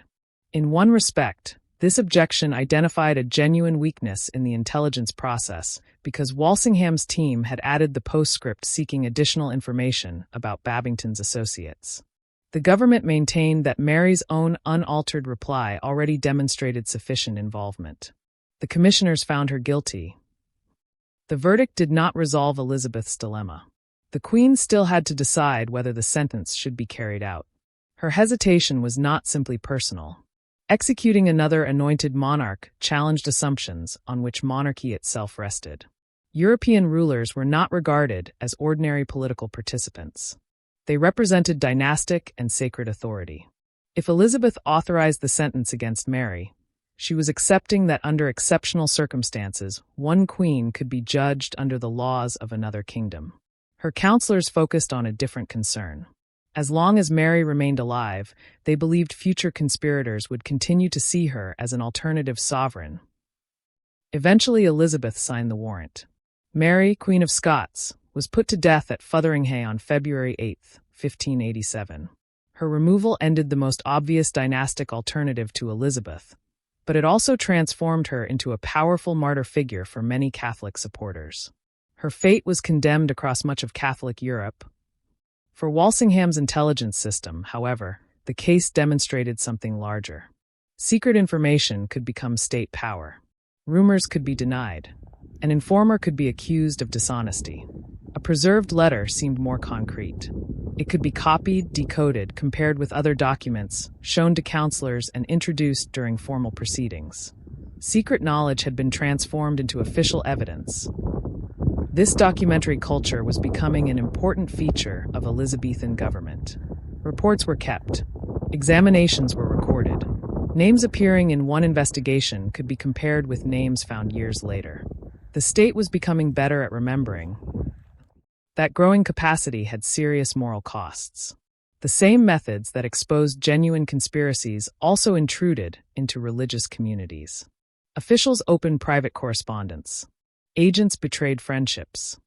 In one respect, this objection identified a genuine weakness in the intelligence process because Walsingham's team had added the postscript seeking additional information about Babington's associates. The government maintained that Mary's own unaltered reply already demonstrated sufficient involvement. The commissioners found her guilty. The verdict did not resolve Elizabeth's dilemma. The Queen still had to decide whether the sentence should be carried out. Her hesitation was not simply personal. Executing another anointed monarch challenged assumptions on which monarchy itself rested. European rulers were not regarded as ordinary political participants. They represented dynastic and sacred authority. If Elizabeth authorized the sentence against Mary, she was accepting that under exceptional circumstances, one queen could be judged under the laws of another kingdom. Her counselors focused on a different concern. As long as Mary remained alive, they believed future conspirators would continue to see her as an alternative sovereign. Eventually, Elizabeth signed the warrant. Mary, Queen of Scots, was put to death at Fotheringhay on February 8, 1587. Her removal ended the most obvious dynastic alternative to Elizabeth, but it also transformed her into a powerful martyr figure for many Catholic supporters. Her fate was condemned across much of Catholic Europe. For Walsingham's intelligence system, however, the case demonstrated something larger. Secret information could become state power. Rumors could be denied. An informer could be accused of dishonesty. A preserved letter seemed more concrete. It could be copied, decoded, compared with other documents, shown to counselors, and introduced during formal proceedings. Secret knowledge had been transformed into official evidence. This documentary culture was becoming an important feature of Elizabethan government. Reports were kept. Examinations were recorded. Names appearing in one investigation could be compared with names found years later. The state was becoming better at remembering. That growing capacity had serious moral costs. The same methods that exposed genuine conspiracies also intruded into religious communities. Officials opened private correspondence. Agents betrayed friendships.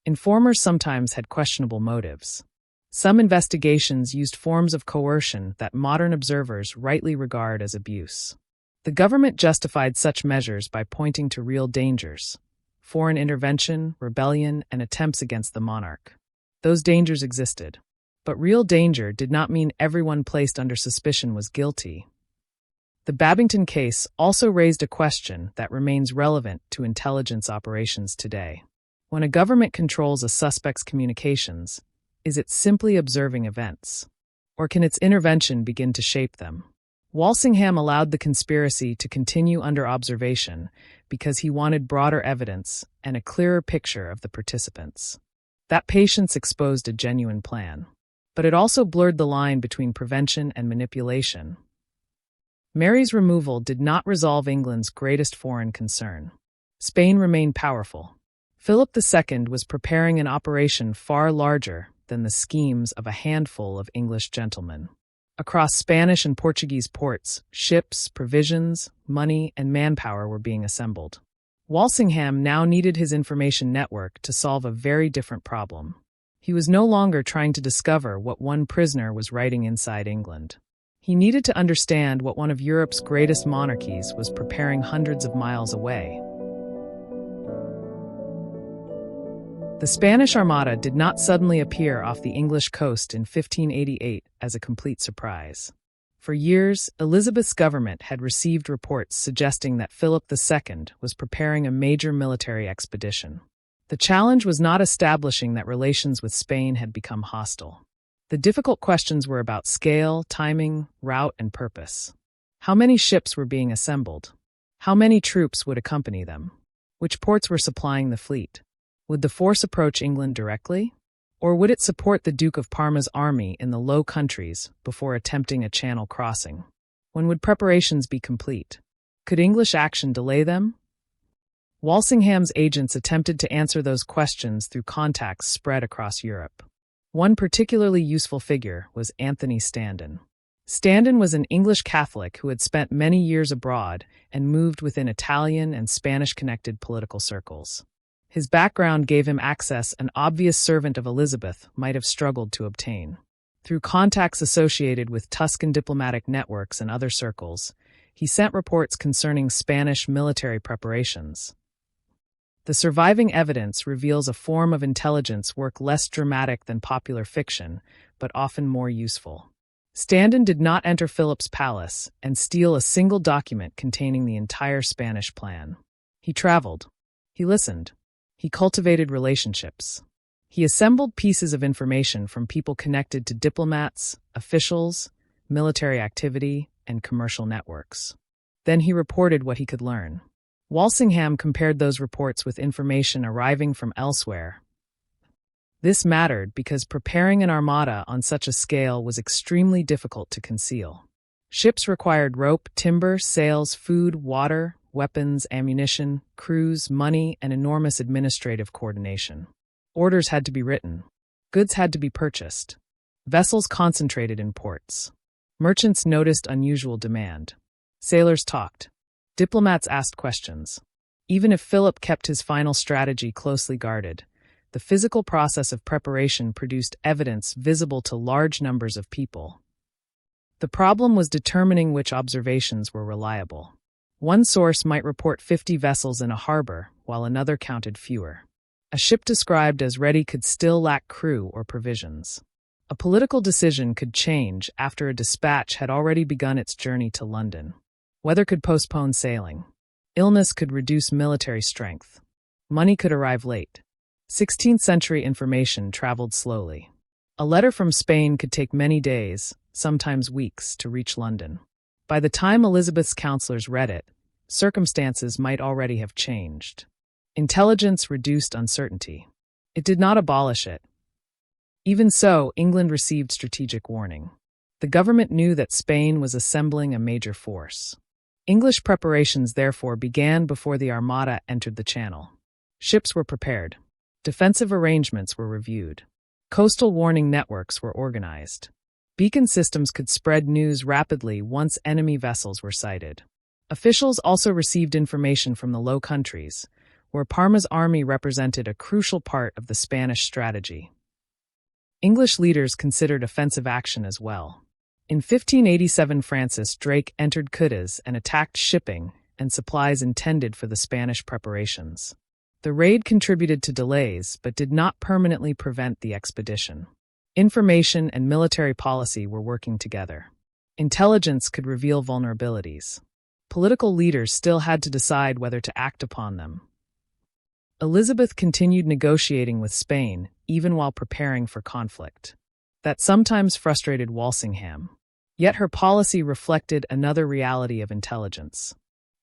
Informers sometimes had questionable motives. Some investigations used forms of coercion that modern observers rightly regard as abuse. The government justified such measures by pointing to real dangers: foreign intervention, rebellion, and attempts against the monarch. Those dangers existed. But real danger did not mean everyone placed under suspicion was guilty. The Babington case also raised a question that remains relevant to intelligence operations today. When a government controls a suspect's communications, is it simply observing events? Or can its intervention begin to shape them? Walsingham allowed the conspiracy to continue under observation because he wanted broader evidence and a clearer picture of the participants. That patience exposed a genuine plan. But it also blurred the line between prevention and manipulation. Mary's removal did not resolve England's greatest foreign concern. Spain remained powerful. Philip II was preparing an operation far larger than the schemes of a handful of English gentlemen. Across Spanish and Portuguese ports, ships, provisions, money, and manpower were being assembled. Walsingham now needed his information network to solve a very different problem. He was no longer trying to discover what one prisoner was writing inside England. He needed to understand what one of Europe's greatest monarchies was preparing hundreds of miles away. The Spanish Armada did not suddenly appear off the English coast in 1588 as a complete surprise. For years, Elizabeth's government had received reports suggesting that Philip II was preparing a major military expedition. The challenge was not establishing that relations with Spain had become hostile. The difficult questions were about scale, timing, route, and purpose. How many ships were being assembled? How many troops would accompany them? Which ports were supplying the fleet? Would the force approach England directly? Or would it support the Duke of Parma's army in the Low Countries before attempting a channel crossing? When would preparations be complete? Could English action delay them? Walsingham's agents attempted to answer those questions through contacts spread across Europe. One particularly useful figure was Anthony Standen. Standen was an English Catholic who had spent many years abroad and moved within Italian and Spanish-connected political circles. His background gave him access an obvious servant of Elizabeth might have struggled to obtain. Through contacts associated with Tuscan diplomatic networks and other circles, he sent reports concerning Spanish military preparations. The surviving evidence reveals a form of intelligence work less dramatic than popular fiction, but often more useful. Standen did not enter Philip's palace and steal a single document containing the entire Spanish plan. He traveled. He listened. He cultivated relationships. He assembled pieces of information from people connected to diplomats, officials, military activity, and commercial networks. Then he reported what he could learn. Walsingham compared those reports with information arriving from elsewhere. This mattered because preparing an armada on such a scale was extremely difficult to conceal. Ships required rope, timber, sails, food, water, weapons, ammunition, crews, money, and enormous administrative coordination. Orders had to be written. Goods had to be purchased. Vessels concentrated in ports. Merchants noticed unusual demand. Sailors talked. Diplomats asked questions. Even if Philip kept his final strategy closely guarded, the physical process of preparation produced evidence visible to large numbers of people. The problem was determining which observations were reliable. One source might report 50 vessels in a harbor, while another counted fewer. A ship described as ready could still lack crew or provisions. A political decision could change after a dispatch had already begun its journey to London. Weather could postpone sailing. Illness could reduce military strength. Money could arrive late. 16th century information traveled slowly. A letter from Spain could take many days, sometimes weeks, to reach London. By the time Elizabeth's counselors read it, circumstances might already have changed. Intelligence reduced uncertainty. It did not abolish it. Even so, England received strategic warning. The government knew that Spain was assembling a major force. English preparations therefore began before the Armada entered the Channel. Ships were prepared. Defensive arrangements were reviewed. Coastal warning networks were organized. Beacon systems could spread news rapidly once enemy vessels were sighted. Officials also received information from the Low Countries, where Parma's army represented a crucial part of the Spanish strategy. English leaders considered offensive action as well. In 1587, Francis Drake entered Cadiz and attacked shipping and supplies intended for the Spanish preparations. The raid contributed to delays but did not permanently prevent the expedition. Information and military policy were working together. Intelligence could reveal vulnerabilities. Political leaders still had to decide whether to act upon them. Elizabeth continued negotiating with Spain even while preparing for conflict. That sometimes frustrated Walsingham. Yet her policy reflected another reality of intelligence.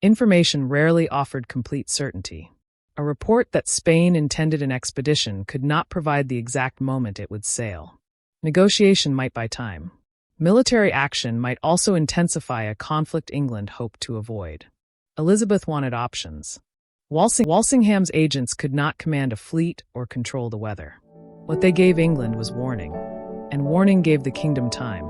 Information rarely offered complete certainty. A report that Spain intended an expedition could not provide the exact moment it would sail. Negotiation might buy time. Military action might also intensify a conflict England hoped to avoid. Elizabeth wanted options. Walsingham's agents could not command a fleet or control the weather. What they gave England was warning, and warning gave the kingdom time.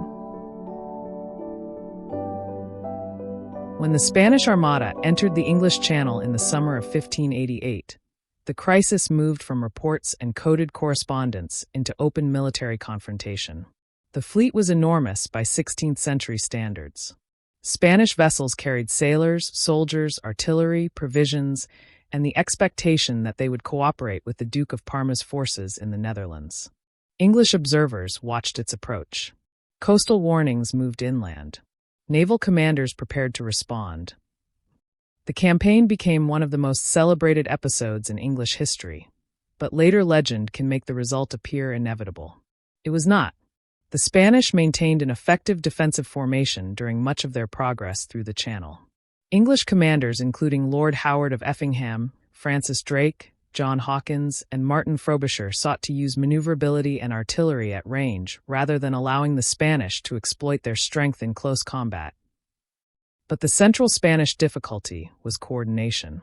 When the Spanish Armada entered the English Channel in the summer of 1588, the crisis moved from reports and coded correspondence into open military confrontation. The fleet was enormous by 16th century standards. Spanish vessels carried sailors, soldiers, artillery, provisions, and the expectation that they would cooperate with the Duke of Parma's forces in the Netherlands. English observers watched its approach. Coastal warnings moved inland. Naval commanders prepared to respond. The campaign became one of the most celebrated episodes in English history. but later legend can make the result appear inevitable. It was not. The Spanish maintained an effective defensive formation during much of their progress through the Channel. English commanders including Lord Howard of Effingham, Francis Drake, John Hawkins, and Martin Frobisher sought to use maneuverability and artillery at range rather than allowing the Spanish to exploit their strength in close combat. But the central Spanish difficulty was coordination.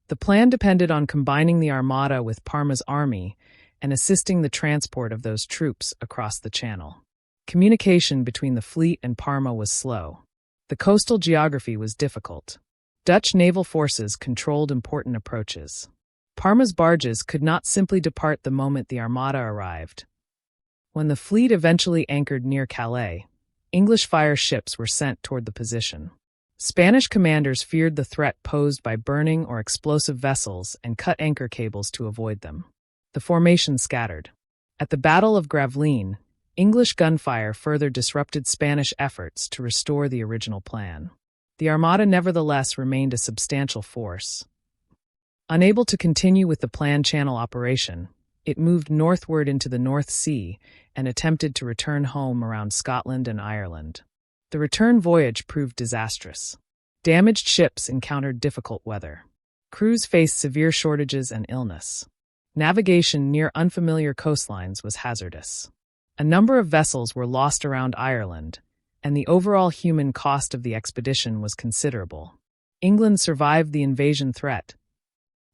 The plan depended on combining the Armada with Parma's army and assisting the transport of those troops across the Channel. Communication between the fleet and Parma was slow. The coastal geography was difficult. Dutch naval forces controlled important approaches. Parma's barges could not simply depart the moment the Armada arrived. When the fleet eventually anchored near Calais, English fire ships were sent toward the position. Spanish commanders feared the threat posed by burning or explosive vessels and cut anchor cables to avoid them. The formation scattered. At the Battle of Gravelines, English gunfire further disrupted Spanish efforts to restore the original plan. The Armada nevertheless remained a substantial force. Unable to continue with the planned Channel operation, it moved northward into the North Sea and attempted to return home around Scotland and Ireland. The return voyage proved disastrous. Damaged ships encountered difficult weather. Crews faced severe shortages and illness. Navigation near unfamiliar coastlines was hazardous. A number of vessels were lost around Ireland, and the overall human cost of the expedition was considerable. England survived the invasion threat.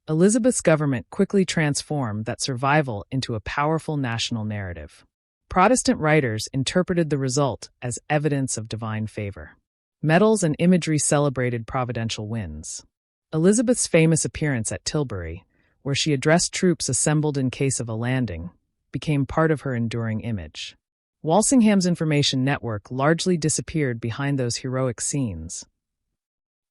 Elizabeth's government quickly transformed that survival into a powerful national narrative. Protestant writers interpreted the result as evidence of divine favor. Medals and imagery celebrated providential wins. Elizabeth's famous appearance at Tilbury, where she addressed troops assembled in case of a landing, became part of her enduring image. Walsingham's information network largely disappeared behind those heroic scenes.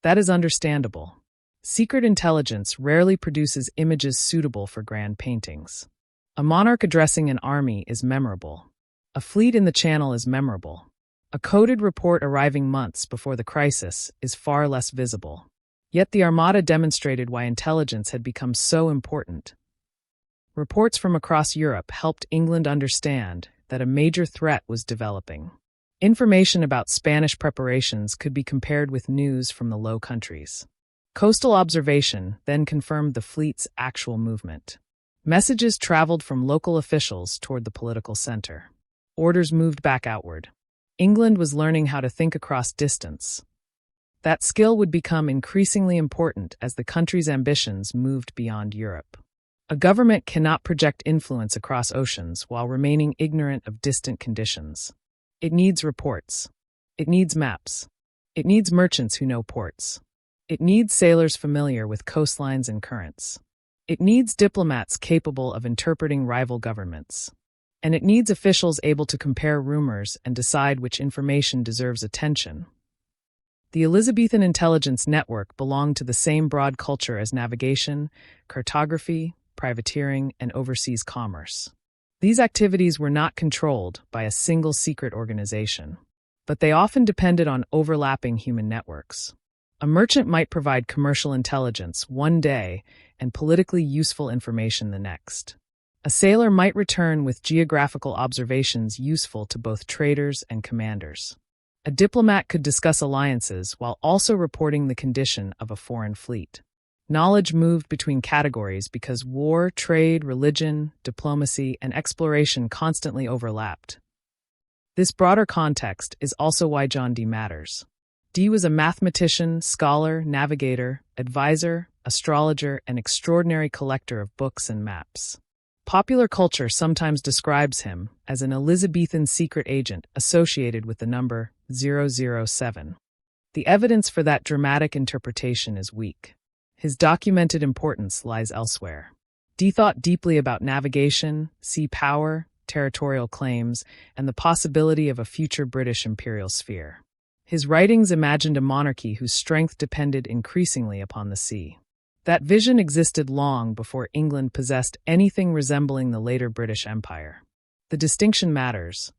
That is understandable. Secret intelligence rarely produces images suitable for grand paintings. A monarch addressing an army is memorable. A fleet in the Channel is memorable. A coded report arriving months before the crisis is far less visible. Yet the Armada demonstrated why intelligence had become so important. Reports from across Europe helped England understand that a major threat was developing. Information about Spanish preparations could be compared with news from the Low Countries. Coastal observation then confirmed the fleet's actual movement. Messages traveled from local officials toward the political center. Orders moved back outward. England was learning how to think across distance. That skill would become increasingly important as the country's ambitions moved beyond Europe. A government cannot project influence across oceans while remaining ignorant of distant conditions. It needs reports. It needs maps. It needs merchants who know ports. It needs sailors familiar with coastlines and currents. It needs diplomats capable of interpreting rival governments. And it needs officials able to compare rumors and decide which information deserves attention. The Elizabethan intelligence network belonged to the same broad culture as navigation, cartography, privateering, and overseas commerce. These activities were not controlled by a single secret organization, but they often depended on overlapping human networks. A merchant might provide commercial intelligence one day and politically useful information the next. A sailor might return with geographical observations useful to both traders and commanders. A diplomat could discuss alliances while also reporting the condition of a foreign fleet. Knowledge moved between categories because war, trade, religion, diplomacy, and exploration constantly overlapped. This broader context is also why John Dee matters. Dee was a mathematician, scholar, navigator, advisor, astrologer, and extraordinary collector of books and maps. Popular culture sometimes describes him as an Elizabethan secret agent associated with the number 007. The evidence for that dramatic interpretation is weak. His documented importance lies elsewhere. Dee thought deeply about navigation, sea power, territorial claims, and the possibility of a future British imperial sphere. His writings imagined a monarchy whose strength depended increasingly upon the sea. That vision existed long before England possessed anything resembling the later British Empire. The distinction matters.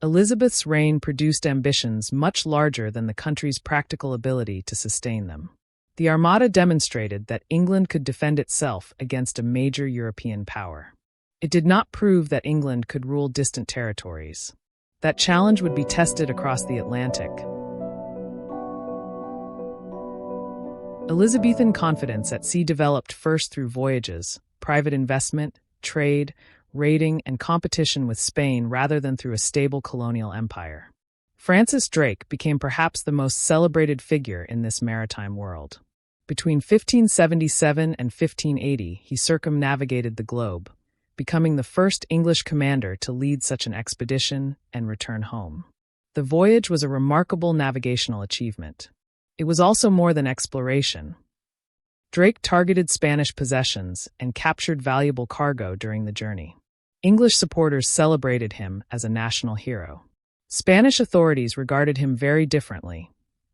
Elizabeth's reign produced ambitions much larger than the country's practical ability to sustain them. The Armada demonstrated that England could defend itself against a major European power. It did not prove that England could rule distant territories. That challenge would be tested across the Atlantic. Elizabethan confidence at sea developed first through voyages, private investment, trade, raiding, and competition with Spain rather than through a stable colonial empire. Francis Drake became perhaps the most celebrated figure in this maritime world. Between 1577 and 1580, he circumnavigated the globe, becoming the first English commander to lead such an expedition and return home. The voyage was a remarkable navigational achievement. It was also more than exploration. Drake targeted Spanish possessions and captured valuable cargo during the journey. English supporters celebrated him as a national hero. Spanish authorities regarded him very differently,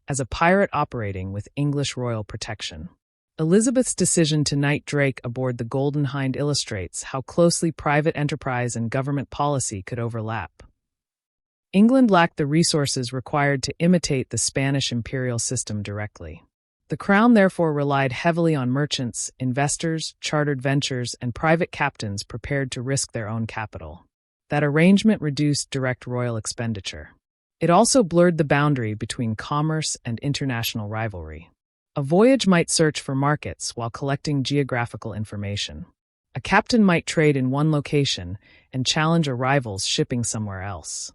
as a pirate operating with English royal protection. Elizabeth's decision to knight Drake aboard the Golden Hind illustrates how closely private enterprise and government policy could overlap. England lacked the resources required to imitate the Spanish imperial system directly. The Crown therefore relied heavily on merchants, investors, chartered ventures, and private captains prepared to risk their own capital. That arrangement reduced direct royal expenditure. It also blurred the boundary between commerce and international rivalry. A voyage might search for markets while collecting geographical information. A captain might trade in one location and challenge a rival's shipping somewhere else.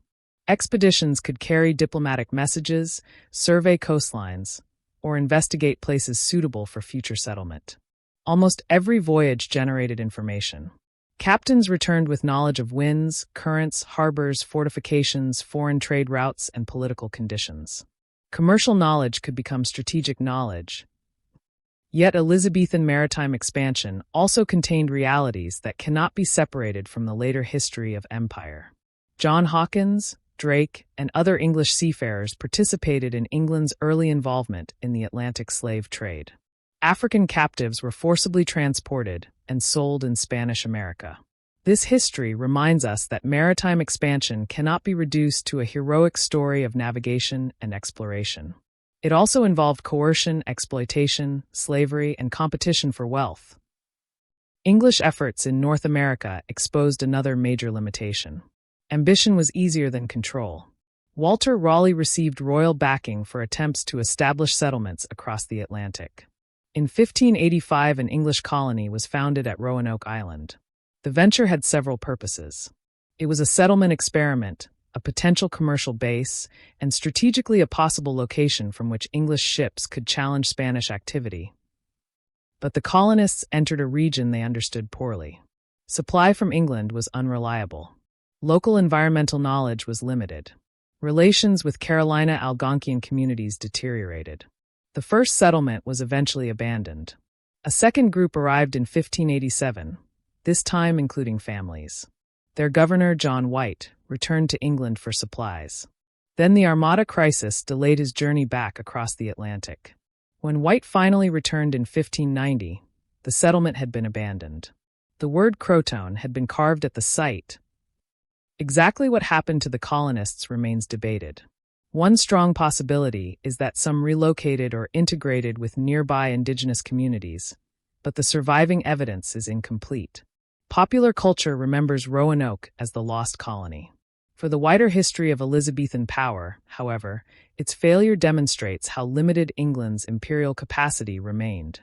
Expeditions could carry diplomatic messages, survey coastlines, or investigate places suitable for future settlement. Almost every voyage generated information. Captains returned with knowledge of winds, currents, harbors, fortifications, foreign trade routes, and political conditions. Commercial knowledge could become strategic knowledge. Yet Elizabethan maritime expansion also contained realities that cannot be separated from the later history of empire. John Hawkins, Drake, and other English seafarers participated in England's early involvement in the Atlantic slave trade. African captives were forcibly transported and sold in Spanish America. This history reminds us that maritime expansion cannot be reduced to a heroic story of navigation and exploration. It also involved coercion, exploitation, slavery, and competition for wealth. English efforts in North America exposed another major limitation. Ambition was easier than control. Walter Raleigh received royal backing for attempts to establish settlements across the Atlantic. In 1585, an English colony was founded at Roanoke Island. The venture had several purposes. It was a settlement experiment, a potential commercial base, and strategically a possible location from which English ships could challenge Spanish activity. But the colonists entered a region they understood poorly. Supply from England was unreliable. Local environmental knowledge was limited. Relations with Carolina Algonquian communities deteriorated. The first settlement was eventually abandoned. A second group arrived in 1587, this time including families. Their governor, John White, returned to England for supplies. Then the Armada crisis delayed his journey back across the Atlantic. When White finally returned in 1590, the settlement had been abandoned. The word Croton had been carved at the site. Exactly what happened to the colonists remains debated. One strong possibility is that some relocated or integrated with nearby indigenous communities, but the surviving evidence is incomplete. Popular culture remembers Roanoke as the lost colony. For the wider history of Elizabethan power, however, its failure demonstrates how limited England's imperial capacity remained.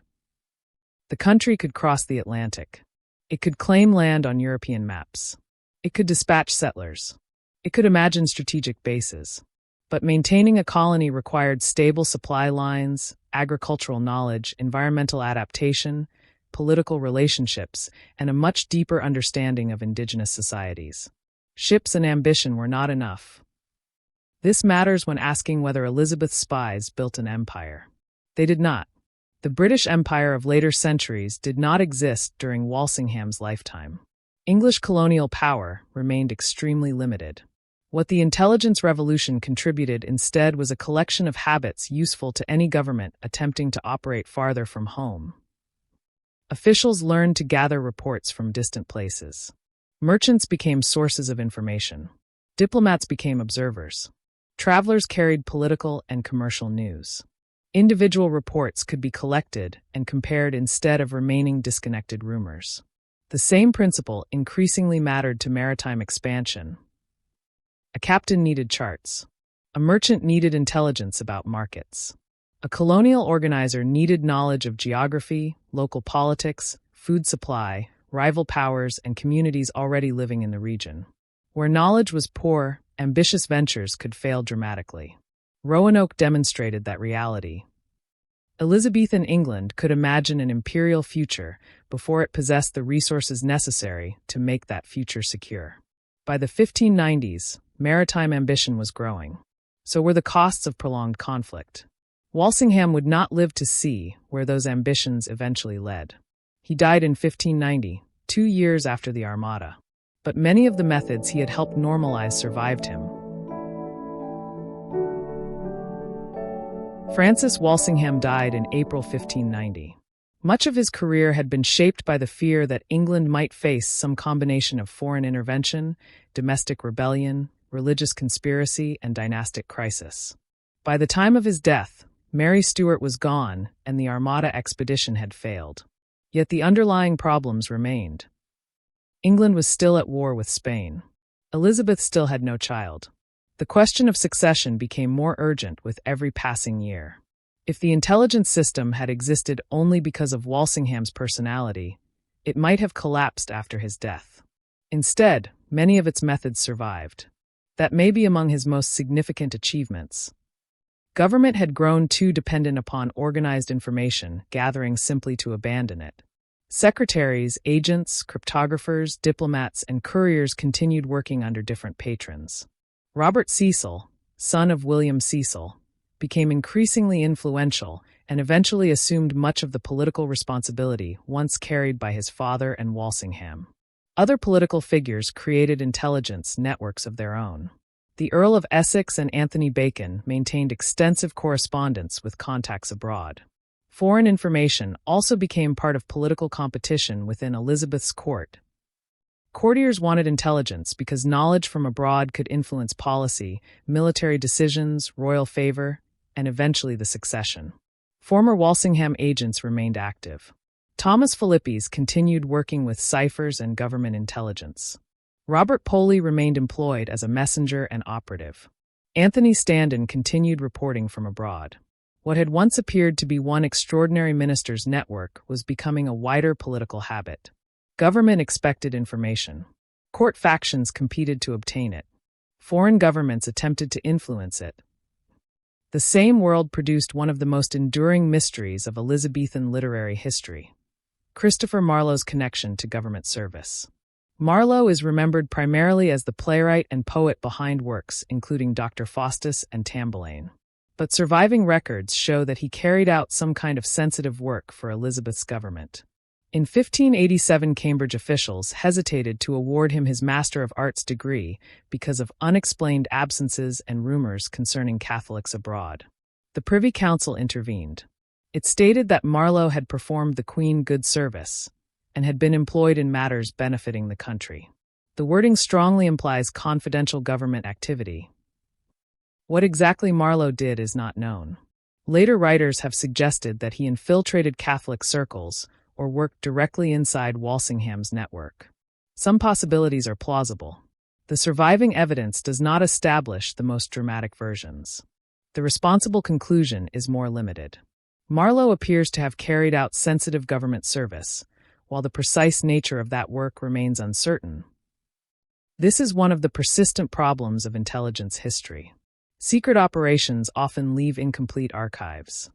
The country could cross the Atlantic. It could claim land on European maps. It could dispatch settlers. It could imagine strategic bases. But maintaining a colony required stable supply lines, agricultural knowledge, environmental adaptation, political relationships, and a much deeper understanding of indigenous societies. Ships and ambition were not enough. This matters when asking whether Elizabeth's spies built an empire. They did not. The British Empire of later centuries did not exist during Walsingham's lifetime. English colonial power remained extremely limited. What the intelligence revolution contributed instead was a collection of habits useful to any government attempting to operate farther from home. Officials learned to gather reports from distant places. Merchants became sources of information. Diplomats became observers. Travelers carried political and commercial news. Individual reports could be collected and compared instead of remaining disconnected rumors. The same principle increasingly mattered to maritime expansion. A captain needed charts. A merchant needed intelligence about markets. A colonial organizer needed knowledge of geography, local politics, food supply, rival powers, and communities already living in the region. Where knowledge was poor, ambitious ventures could fail dramatically. Roanoke demonstrated that reality. Elizabethan England could imagine an imperial future before it possessed the resources necessary to make that future secure. By the 1590s, maritime ambition was growing. So were the costs of prolonged conflict. Walsingham would not live to see where those ambitions eventually led. He died in 1590, 2 years after the Armada. But many of the methods he had helped normalize survived him. Francis Walsingham died in April 1590. Much of his career had been shaped by the fear that England might face some combination of foreign intervention, domestic rebellion, religious conspiracy, and dynastic crisis. By the time of his death, Mary Stuart was gone and the Armada expedition had failed. Yet the underlying problems remained. England was still at war with Spain. Elizabeth still had no child. The question of succession became more urgent with every passing year. If the intelligence system had existed only because of Walsingham's personality, it might have collapsed after his death. Instead, many of its methods survived. That may be among his most significant achievements. Government had grown too dependent upon organized information gathering simply to abandon it. Secretaries, agents, cryptographers, diplomats, and couriers continued working under different patrons. Robert Cecil, son of William Cecil, became increasingly influential and eventually assumed much of the political responsibility once carried by his father and Walsingham. Other political figures created intelligence networks of their own. The Earl of Essex and Anthony Bacon maintained extensive correspondence with contacts abroad. Foreign information also became part of political competition within Elizabeth's court. Courtiers wanted intelligence because knowledge from abroad could influence policy, military decisions, royal favor, and eventually the succession. Former Walsingham agents remained active. Thomas Philippes continued working with ciphers and government intelligence. Robert Poley remained employed as a messenger and operative. Anthony Standen continued reporting from abroad. What had once appeared to be one extraordinary minister's network was becoming a wider political habit. Government expected information. Court factions competed to obtain it. Foreign governments attempted to influence it. The same world produced one of the most enduring mysteries of Elizabethan literary history: Christopher Marlowe's connection to government service. Marlowe is remembered primarily as the playwright and poet behind works including Dr. Faustus and Tamburlaine. But surviving records show that he carried out some kind of sensitive work for Elizabeth's government. In 1587, Cambridge officials hesitated to award him his Master of Arts degree because of unexplained absences and rumors concerning Catholics abroad. The Privy Council intervened. It stated that Marlowe had performed the Queen good service and had been employed in matters benefiting the country. The wording strongly implies confidential government activity. What exactly Marlowe did is not known. Later writers have suggested that he infiltrated Catholic circles or worked directly inside Walsingham's network. Some possibilities are plausible. The surviving evidence does not establish the most dramatic versions. The responsible conclusion is more limited. Marlowe appears to have carried out sensitive government service, while the precise nature of that work remains uncertain. This is one of the persistent problems of intelligence history. Secret operations often leave incomplete archives.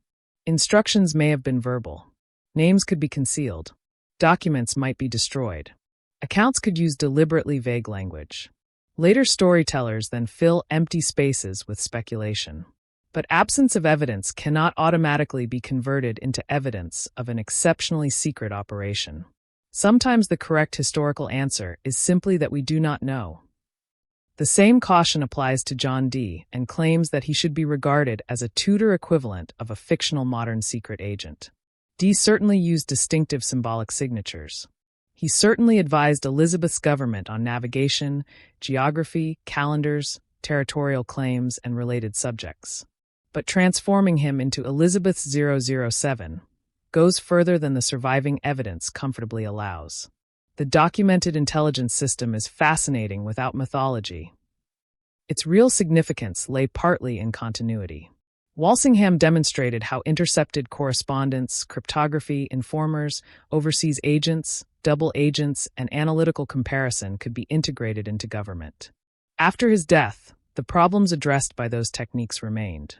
Instructions may have been verbal. Names could be concealed. Documents might be destroyed. Accounts could use deliberately vague language. Later storytellers then fill empty spaces with speculation. But absence of evidence cannot automatically be converted into evidence of an exceptionally secret operation. Sometimes the correct historical answer is simply that we do not know. The same caution applies to John Dee and claims that he should be regarded as a Tudor equivalent of a fictional modern secret agent. Dee certainly used distinctive symbolic signatures. He certainly advised Elizabeth's government on navigation, geography, calendars, territorial claims, and related subjects. but transforming him into Elizabeth 007 goes further than the surviving evidence comfortably allows. The documented intelligence system is fascinating without mythology. Its real significance lay partly in continuity. Walsingham demonstrated how intercepted correspondence, cryptography, informers, overseas agents, double agents, and analytical comparison could be integrated into government. After his death, the problems addressed by those techniques remained.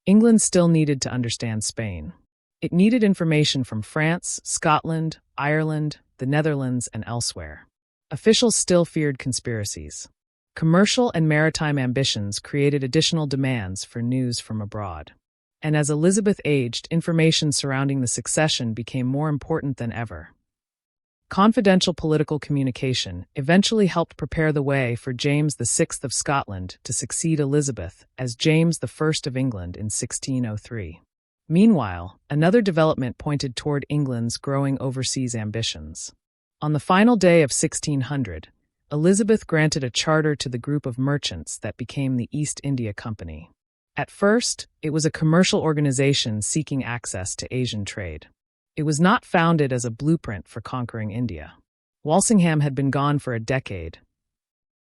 England still needed to understand Spain. It needed information from France, Scotland, Ireland, the Netherlands, and elsewhere. Officials still feared conspiracies. Commercial and maritime ambitions created additional demands for news from abroad. And as Elizabeth aged, information surrounding the succession became more important than ever. Confidential political communication eventually helped prepare the way for James VI of Scotland to succeed Elizabeth as James I of England in 1603. Meanwhile, another development pointed toward England's growing overseas ambitions. On the final day of 1600, Elizabeth granted a charter to the group of merchants that became the East India Company. At first, it was a commercial organization seeking access to Asian trade. It was not founded as a blueprint for conquering India. Walsingham had been gone for a decade.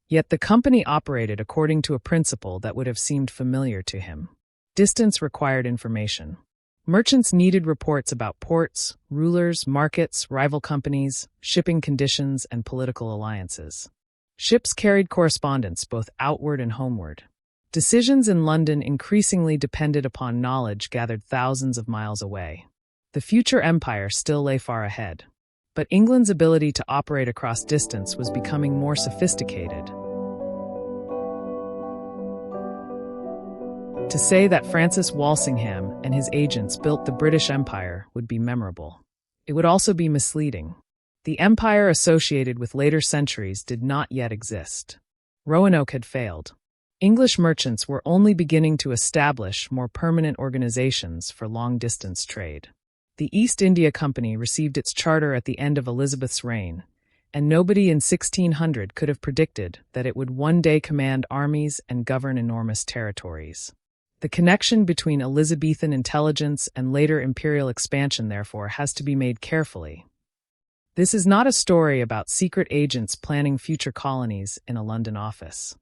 Yet the company operated according to a principle that would have seemed familiar to him. Distance required information. Merchants needed reports about ports, rulers, markets, rival companies, shipping conditions, and political alliances. Ships carried correspondence both outward and homeward. Decisions in London increasingly depended upon knowledge gathered thousands of miles away. The future empire still lay far ahead. But England's ability to operate across distance was becoming more sophisticated. To say that Francis Walsingham and his agents built the British Empire would be memorable. It would also be misleading. The empire associated with later centuries did not yet exist. Roanoke had failed. English merchants were only beginning to establish more permanent organizations for long-distance trade. The East India Company received its charter at the end of Elizabeth's reign, and nobody in 1600 could have predicted that it would one day command armies and govern enormous territories. The connection between Elizabethan intelligence and later imperial expansion, therefore, has to be made carefully. This is not a story about secret agents planning future colonies in a London office.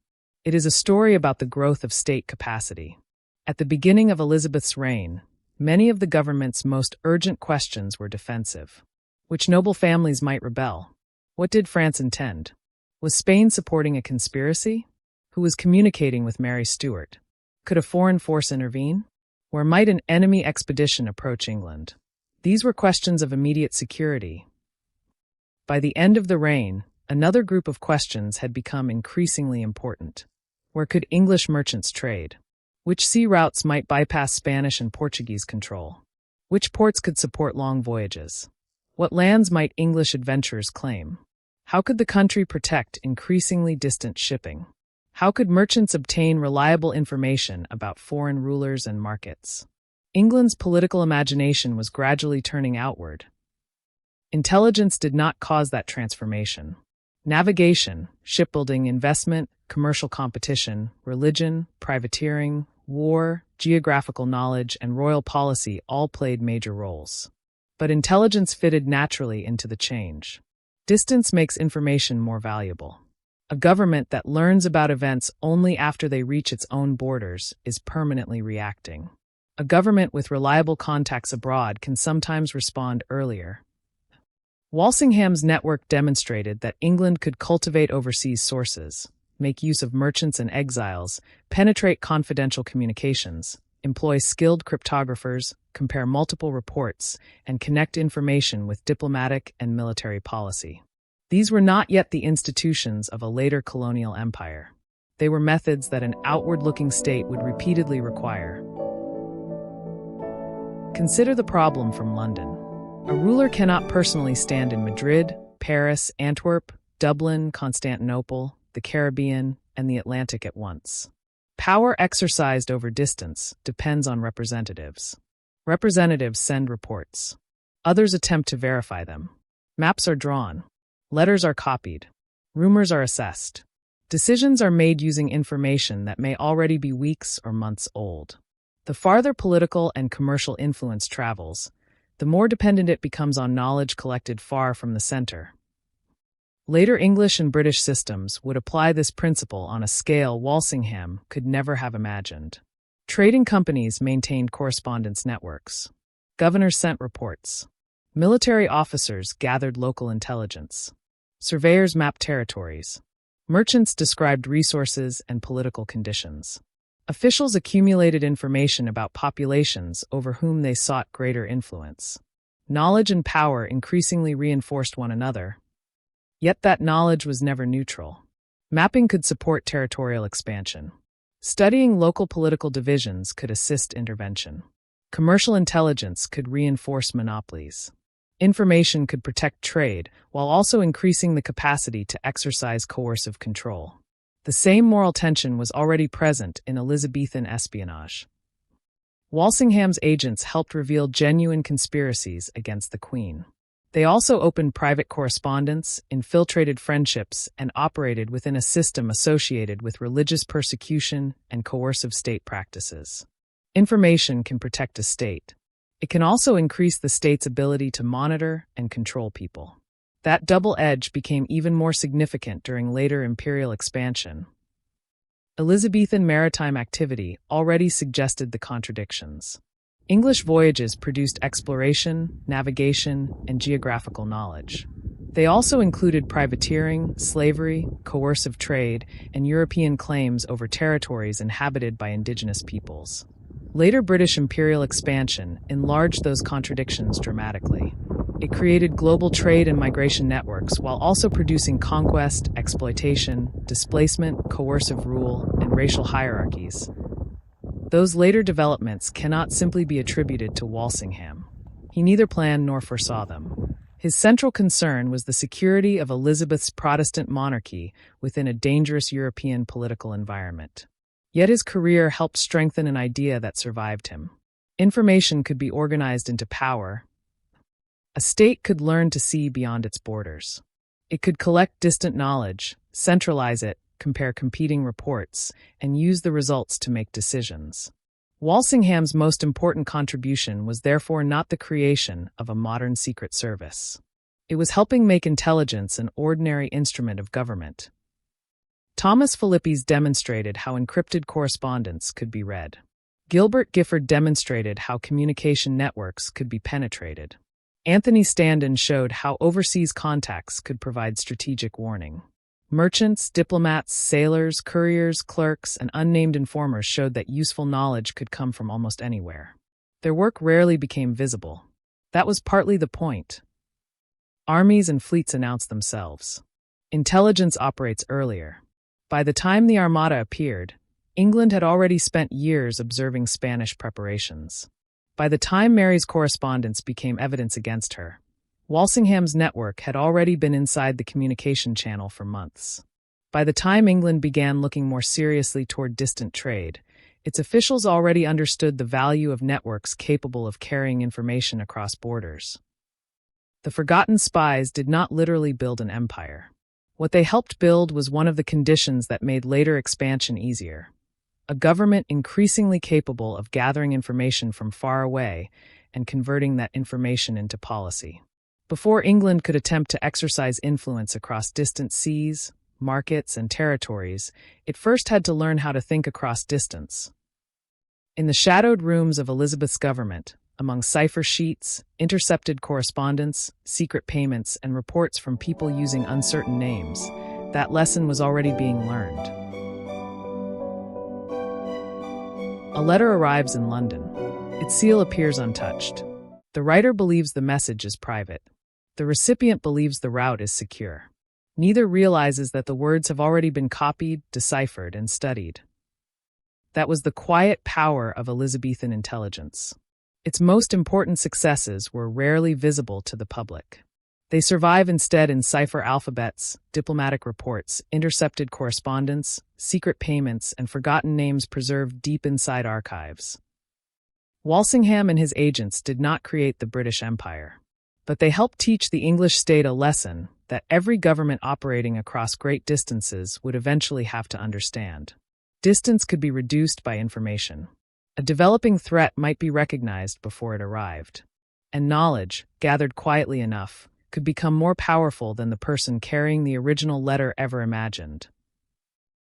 It is a story about the growth of state capacity. At the beginning of Elizabeth's reign, many of the government's most urgent questions were defensive. Which noble families might rebel? What did France intend? Was Spain supporting a conspiracy? Who was communicating with Mary Stuart? Could a foreign force intervene? Where might an enemy expedition approach England? These were questions of immediate security. By the end of the reign, another group of questions had become increasingly important. Where could English merchants trade? Which sea routes might bypass Spanish and Portuguese control? Which ports could support long voyages? What lands might English adventurers claim? How could the country protect increasingly distant shipping? How could merchants obtain reliable information about foreign rulers and markets? England's political imagination was gradually turning outward. Intelligence did not cause that transformation. Navigation, shipbuilding, investment, commercial competition, religion, privateering, war, geographical knowledge, and royal policy all played major roles. But intelligence fitted naturally into the change. Distance makes information more valuable. A government that learns about events only after they reach its own borders is permanently reacting. A government with reliable contacts abroad can sometimes respond earlier. Walsingham's network demonstrated that England could cultivate overseas sources, make use of merchants and exiles, penetrate confidential communications, employ skilled cryptographers, compare multiple reports, and connect information with diplomatic and military policy. These were not yet the institutions of a later colonial empire. They were methods that an outward-looking state would repeatedly require. Consider the problem from London. A ruler cannot personally stand in Madrid, Paris, Antwerp, Dublin, Constantinople, the Caribbean, and the Atlantic at once. Power exercised over distance depends on representatives. Representatives send reports. Others attempt to verify them. Maps are drawn. Letters are copied. Rumors are assessed. Decisions are made using information that may already be weeks or months old. The farther political and commercial influence travels, the more dependent it becomes on knowledge collected far from the center. Later English and British systems would apply this principle on a scale Walsingham could never have imagined. Trading companies maintained correspondence networks. Governors sent reports. Military officers gathered local intelligence. Surveyors mapped territories. Merchants described resources and political conditions. Officials accumulated information about populations over whom they sought greater influence. Knowledge and power increasingly reinforced one another. Yet that knowledge was never neutral. Mapping could support territorial expansion. Studying local political divisions could assist intervention. Commercial intelligence could reinforce monopolies. Information could protect trade while also increasing the capacity to exercise coercive control. The same moral tension was already present in Elizabethan espionage. Walsingham's agents helped reveal genuine conspiracies against the Queen. They also opened private correspondence, infiltrated friendships, and operated within a system associated with religious persecution and coercive state practices. Information can protect a state. It can also increase the state's ability to monitor and control people. That double edge became even more significant during later imperial expansion. Elizabethan maritime activity already suggested the contradictions. English voyages produced exploration, navigation, and geographical knowledge. They also included privateering, slavery, coercive trade, and European claims over territories inhabited by indigenous peoples. Later British imperial expansion enlarged those contradictions dramatically. It created global trade and migration networks while also producing conquest, exploitation, displacement, coercive rule, and racial hierarchies. Those later developments cannot simply be attributed to Walsingham. He neither planned nor foresaw them. His central concern was the security of Elizabeth's Protestant monarchy within a dangerous European political environment. Yet his career helped strengthen an idea that survived him. Information could be organized into power. A state could learn to see beyond its borders. It could collect distant knowledge, centralize it, compare competing reports, and use the results to make decisions. Walsingham's most important contribution was therefore not the creation of a modern secret service. It was helping make intelligence an ordinary instrument of government. Thomas Philippes demonstrated how encrypted correspondence could be read. Gilbert Gifford demonstrated how communication networks could be penetrated. Anthony Standen showed how overseas contacts could provide strategic warning. Merchants, diplomats, sailors, couriers, clerks, and unnamed informers showed that useful knowledge could come from almost anywhere. Their work rarely became visible. That was partly the point. Armies and fleets announced themselves. Intelligence operates earlier. By the time the Armada appeared, England had already spent years observing Spanish preparations. By the time Mary's correspondence became evidence against her, Walsingham's network had already been inside the communication channel for months. By the time England began looking more seriously toward distant trade, its officials already understood the value of networks capable of carrying information across borders. The forgotten spies did not literally build an empire. What they helped build was one of the conditions that made later expansion easier. A government increasingly capable of gathering information from far away and converting that information into policy. Before England could attempt to exercise influence across distant seas, markets, and territories, it first had to learn how to think across distance. In the shadowed rooms of Elizabeth's government, among cipher sheets, intercepted correspondence, secret payments, and reports from people using uncertain names, that lesson was already being learned. A letter arrives in London. Its seal appears untouched. The writer believes the message is private. The recipient believes the route is secure. Neither realizes that the words have already been copied, deciphered, and studied. That was the quiet power of Elizabethan intelligence. Its most important successes were rarely visible to the public. They survive instead in cipher alphabets, diplomatic reports, intercepted correspondence, secret payments, and forgotten names preserved deep inside archives. Walsingham and his agents did not create the British Empire, but they helped teach the English state a lesson that every government operating across great distances would eventually have to understand. Distance could be reduced by information. A developing threat might be recognized before it arrived. And knowledge, gathered quietly enough, could become more powerful than the person carrying the original letter ever imagined.